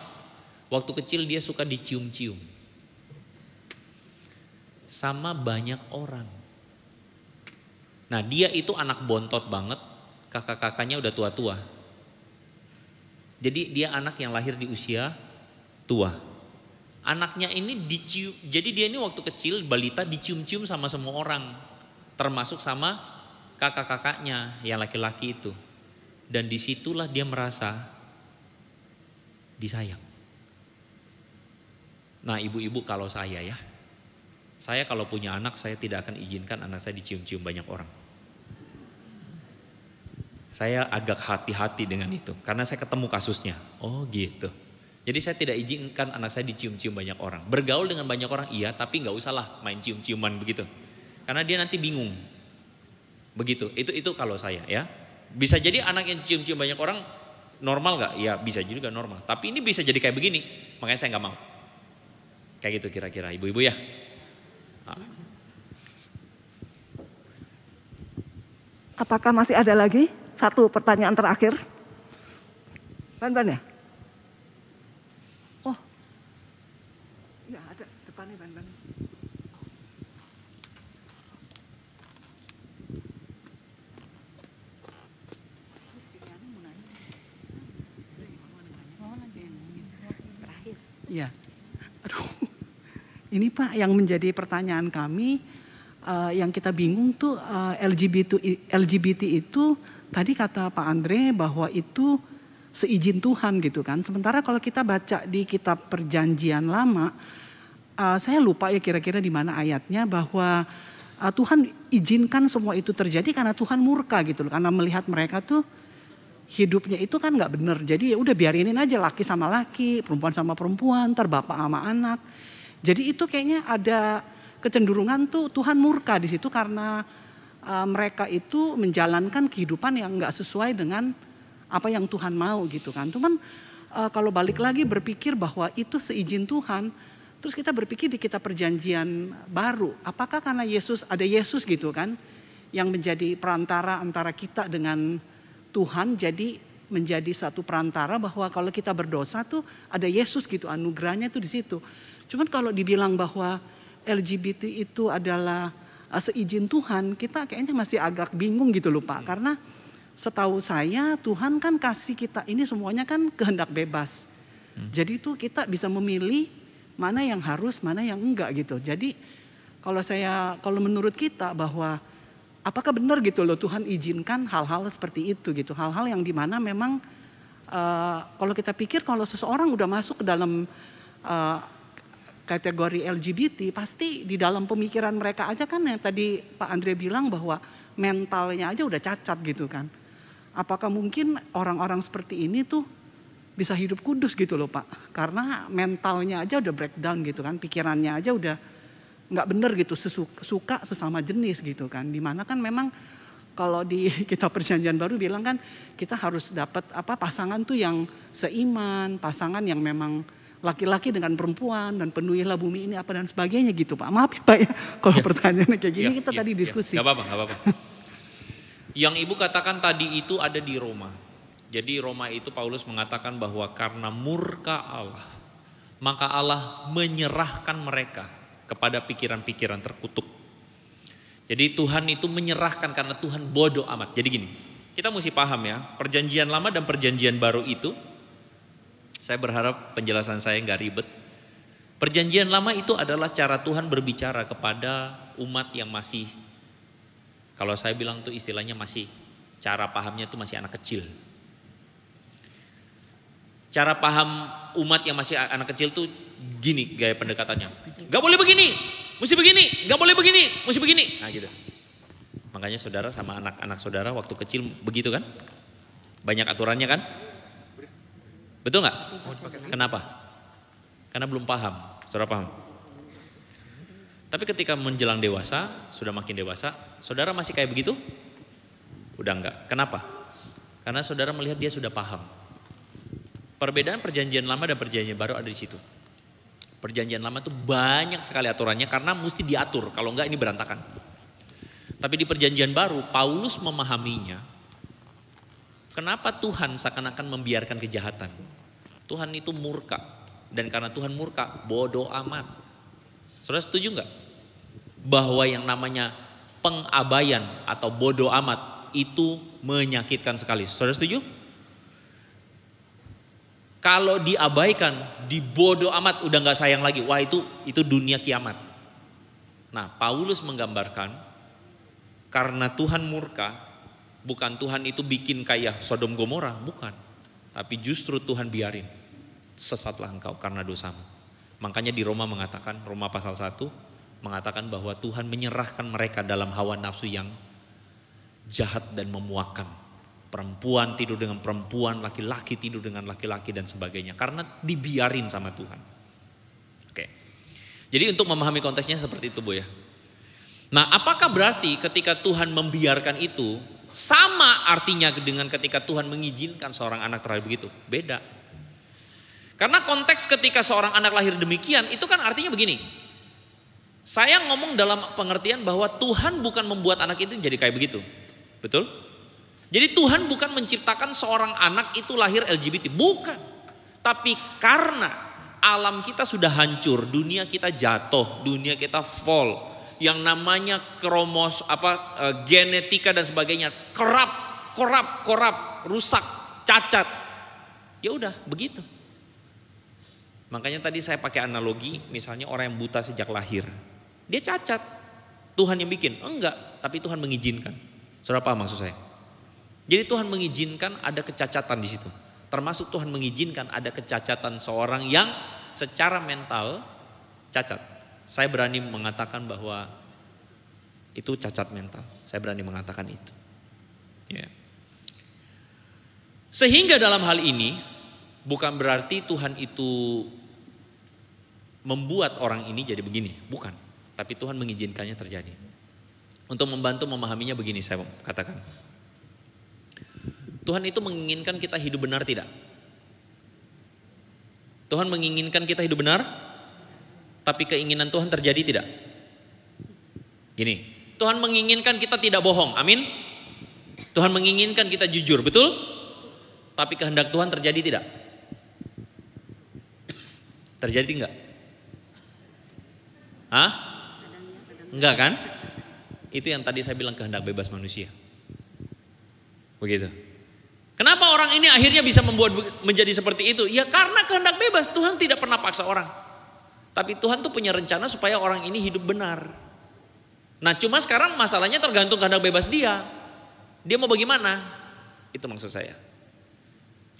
Speaker 1: Waktu kecil dia suka dicium-cium. Sama banyak orang. Nah dia itu anak bontot banget, kakak-kakaknya udah tua-tua. Jadi dia anak yang lahir di usia tua. Anaknya ini dicium, jadi dia ini waktu kecil balita dicium-cium sama semua orang. Termasuk sama kakak-kakaknya yang laki-laki itu. Dan disitulah dia merasa disayang. Nah ibu-ibu kalau saya kalau punya anak saya tidak akan izinkan anak saya dicium-cium banyak orang. Saya agak hati-hati dengan itu karena saya ketemu kasusnya. Oh gitu. Jadi saya tidak izinkan anak saya dicium-cium banyak orang. Bergaul dengan banyak orang iya, tapi nggak usah lah main cium-ciuman begitu. Karena dia nanti bingung. Begitu. Itu kalau saya ya. Bisa jadi anak yang cium-cium banyak orang normal nggak? Ya bisa juga normal. Tapi ini bisa jadi kayak begini. Makanya saya nggak mau. Kayak gitu kira-kira ibu-ibu ya.
Speaker 7: Apakah masih ada lagi? Satu pertanyaan terakhir. Ban-ban ya? Oh. Ya ada depannya ban-ban.
Speaker 8: Iya. Aduh. Ini Pak yang menjadi pertanyaan kami, yang kita bingung tuh LGBT itu tadi kata Pak Andre bahwa itu seizin Tuhan gitu kan. Sementara kalau kita baca di kitab Perjanjian Lama, saya lupa ya kira-kira di mana ayatnya bahwa Tuhan izinkan semua itu terjadi karena Tuhan murka gitu loh. Karena melihat mereka tuh hidupnya itu kan nggak benar. Jadi ya udah biarinin aja laki sama laki, perempuan sama perempuan, ntar bapak sama anak. Jadi itu kayaknya ada kecenderungan tuh Tuhan murka di situ karena mereka itu menjalankan kehidupan yang nggak sesuai dengan apa yang Tuhan mau gitu kan. Cuman kalau balik lagi berpikir bahwa itu seizin Tuhan, terus kita berpikir di kitab Perjanjian Baru, apakah karena ada Yesus gitu kan, yang menjadi perantara antara kita dengan Tuhan, jadi menjadi satu perantara bahwa kalau kita berdosa tuh ada Yesus gitu, anugerahnya tuh di situ. Cuman kalau dibilang bahwa LGBT itu adalah seizin Tuhan, kita kayaknya masih agak bingung gitu loh Pak. Karena setahu saya Tuhan kan kasih kita ini semuanya kan kehendak bebas. Jadi itu kita bisa memilih mana yang harus, mana yang enggak gitu. Jadi kalau menurut kita bahwa apakah benar gitu loh Tuhan izinkan hal-hal seperti itu gitu. Hal-hal yang dimana memang kalau kita pikir kalau seseorang udah masuk ke dalam kategori LGBT pasti di dalam pemikiran mereka aja kan yang tadi Pak Andre bilang bahwa mentalnya aja udah cacat gitu kan. Apakah mungkin orang-orang seperti ini tuh bisa hidup kudus gitu loh Pak. Karena mentalnya aja udah breakdown gitu kan. Pikirannya aja udah gak bener gitu. Suka sesama jenis gitu kan. Dimana kan memang kalau di kitab Perjanjian Baru bilang kan kita harus dapat pasangan tuh yang seiman. Pasangan yang memang laki-laki dengan perempuan dan penuhilah bumi ini apa dan sebagainya gitu Pak. Maaf ya Pak ya kalau pertanyaannya kayak gini kita tadi diskusi.
Speaker 1: Gak apa-apa. Yang Ibu katakan tadi itu ada di Roma. Jadi Roma itu Paulus mengatakan bahwa karena murka Allah, maka Allah menyerahkan mereka kepada pikiran-pikiran terkutuk. Jadi Tuhan itu menyerahkan karena Tuhan bodoh amat. Jadi gini, kita mesti paham ya, Perjanjian Lama dan Perjanjian Baru itu, saya berharap penjelasan saya nggak ribet. Perjanjian Lama itu adalah cara Tuhan berbicara kepada umat yang masih, kalau saya bilang tuh istilahnya masih, cara pahamnya tuh masih anak kecil. Cara paham umat yang masih anak kecil tuh gini gaya pendekatannya. Gak boleh begini, mesti begini, gak boleh begini, mesti begini. Nah gitu. Makanya saudara sama anak-anak saudara waktu kecil begitu kan? Banyak aturannya kan? Betul gak? Kenapa? Karena belum paham, saudara paham. Tapi ketika menjelang dewasa, sudah makin dewasa, saudara masih kayak begitu? Udah enggak. Kenapa? Karena saudara melihat dia sudah paham. Perbedaan Perjanjian Lama dan Perjanjian Baru ada di situ. Perjanjian Lama itu banyak sekali aturannya karena mesti diatur, kalau enggak ini berantakan. Tapi di Perjanjian Baru, Paulus memahaminya. Kenapa Tuhan seakan-akan membiarkan kejahatan? Tuhan itu murka. dan karena Tuhan murka, bodoh amat. Saudara setuju nggak? Bahwa yang namanya pengabaian atau bodoh amat itu menyakitkan sekali. Saudara setuju? Kalau diabaikan, dibodoh amat, udah nggak sayang lagi. Wah itu dunia kiamat. Nah Paulus menggambarkan karena Tuhan murka, bukan Tuhan itu bikin kayak Sodom Gomora, bukan. Tapi justru Tuhan biarin, sesatlah engkau karena dosamu. Makanya di Roma mengatakan, Roma pasal 1 mengatakan bahwa Tuhan menyerahkan mereka dalam hawa nafsu yang jahat dan memuakkan. Perempuan tidur dengan perempuan, laki-laki tidur dengan laki-laki dan sebagainya. Karena dibiarin sama Tuhan. Oke. Jadi untuk memahami konteksnya seperti itu Bu ya. Nah apakah berarti ketika Tuhan membiarkan itu sama artinya dengan ketika Tuhan mengizinkan seorang anak terlahir begitu? Beda. Karena konteks ketika seorang anak lahir demikian itu kan artinya begini. Saya ngomong dalam pengertian bahwa Tuhan bukan membuat anak itu jadi kayak begitu. Betul? Jadi Tuhan bukan menciptakan seorang anak itu lahir LGBT, bukan. Tapi karena alam kita sudah hancur, dunia kita jatuh, dunia kita fall, yang namanya genetika dan sebagainya korap, rusak, cacat. Ya udah begitu. Makanya tadi saya pakai analogi, misalnya orang yang buta sejak lahir, dia cacat. Tuhan yang bikin? Enggak, tapi Tuhan mengizinkan. Saudara paham maksud saya? Jadi Tuhan mengizinkan ada kecacatan di situ. Termasuk Tuhan mengizinkan ada kecacatan seorang yang secara mental cacat. Saya berani mengatakan bahwa itu cacat mental. Saya berani mengatakan itu. Ya. Sehingga dalam hal ini bukan berarti Tuhan itu membuat orang ini jadi begini. Bukan. Tapi Tuhan mengizinkannya terjadi. Untuk membantu memahaminya begini saya katakan. Tuhan itu menginginkan kita hidup benar tidak? Tuhan menginginkan kita hidup benar, tapi keinginan Tuhan terjadi tidak? Gini, Tuhan menginginkan kita tidak bohong, amin? Tuhan menginginkan kita jujur, betul? Tapi kehendak Tuhan terjadi tidak? Terjadi enggak? Hah? Enggak kan? Itu yang tadi saya bilang kehendak bebas manusia. Begitu. Kenapa orang ini akhirnya bisa menjadi seperti itu? Ya karena kehendak bebas. Tuhan tidak pernah paksa orang. Tapi Tuhan tuh punya rencana supaya orang ini hidup benar. Nah cuma sekarang masalahnya tergantung kehendak bebas dia. Dia mau bagaimana? Itu maksud saya.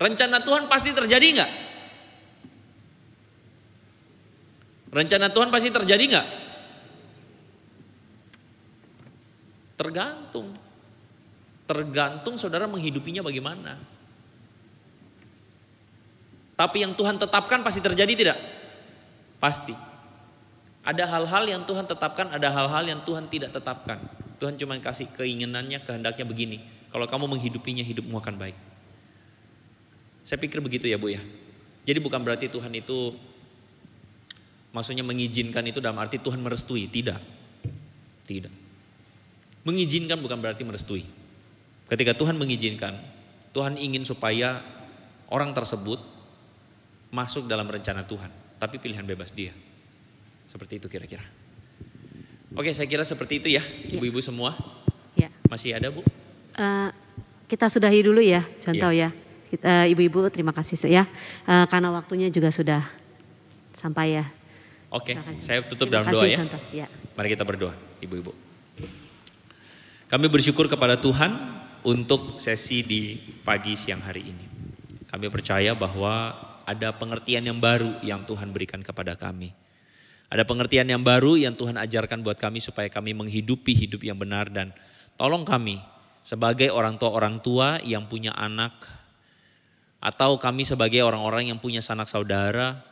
Speaker 1: Rencana Tuhan pasti terjadi enggak? Rencana Tuhan pasti terjadi enggak? Tergantung. Tergantung saudara menghidupinya bagaimana. Tapi yang Tuhan tetapkan pasti terjadi tidak? Pasti. Ada hal-hal yang Tuhan tetapkan, ada hal-hal yang Tuhan tidak tetapkan. Tuhan cuma kasih keinginannya, kehendaknya begini. Kalau kamu menghidupinya, hidupmu akan baik. Saya pikir begitu ya Bu ya. Jadi bukan berarti Tuhan itu maksudnya mengizinkan itu dalam arti Tuhan merestui. Tidak. Tidak. Mengizinkan bukan berarti merestui. Ketika Tuhan mengizinkan, Tuhan ingin supaya orang tersebut masuk dalam rencana Tuhan. Tapi pilihan bebas dia. Seperti itu kira-kira. Oke, saya kira seperti itu ya, ibu-ibu semua.
Speaker 3: Ya.
Speaker 1: Masih ada Bu?
Speaker 3: Kita sudahi dulu ya, contoh ya. Ibu-ibu terima kasih ya. Karena waktunya juga sudah sampai ya.
Speaker 1: Oke,
Speaker 3: Silakan.
Speaker 1: saya tutup
Speaker 3: Terima
Speaker 1: dalam doa
Speaker 3: kasih,
Speaker 1: ya.
Speaker 3: contoh. Ya.
Speaker 1: Mari kita berdoa, ibu-ibu. Kami bersyukur kepada Tuhan untuk sesi di pagi siang hari ini. Kami percaya bahwa ada pengertian yang baru yang Tuhan berikan kepada kami. Ada pengertian yang baru yang Tuhan ajarkan buat kami supaya kami menghidupi hidup yang benar, dan tolong kami sebagai orang tua yang punya anak, atau kami sebagai orang-orang yang punya sanak saudara,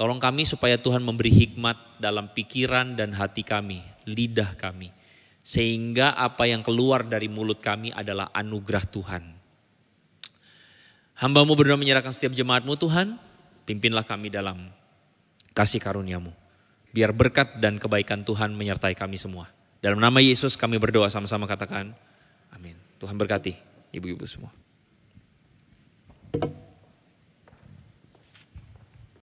Speaker 1: tolong kami supaya Tuhan memberi hikmat dalam pikiran dan hati kami, lidah kami. Sehingga apa yang keluar dari mulut kami adalah anugerah Tuhan. Hamba-Mu berdoa menyerahkan setiap jemaat-Mu Tuhan, pimpinlah kami dalam kasih karunia-Mu. Biar berkat dan kebaikan Tuhan menyertai kami semua. Dalam nama Yesus kami berdoa, sama-sama katakan amin. Tuhan berkati ibu-ibu semua.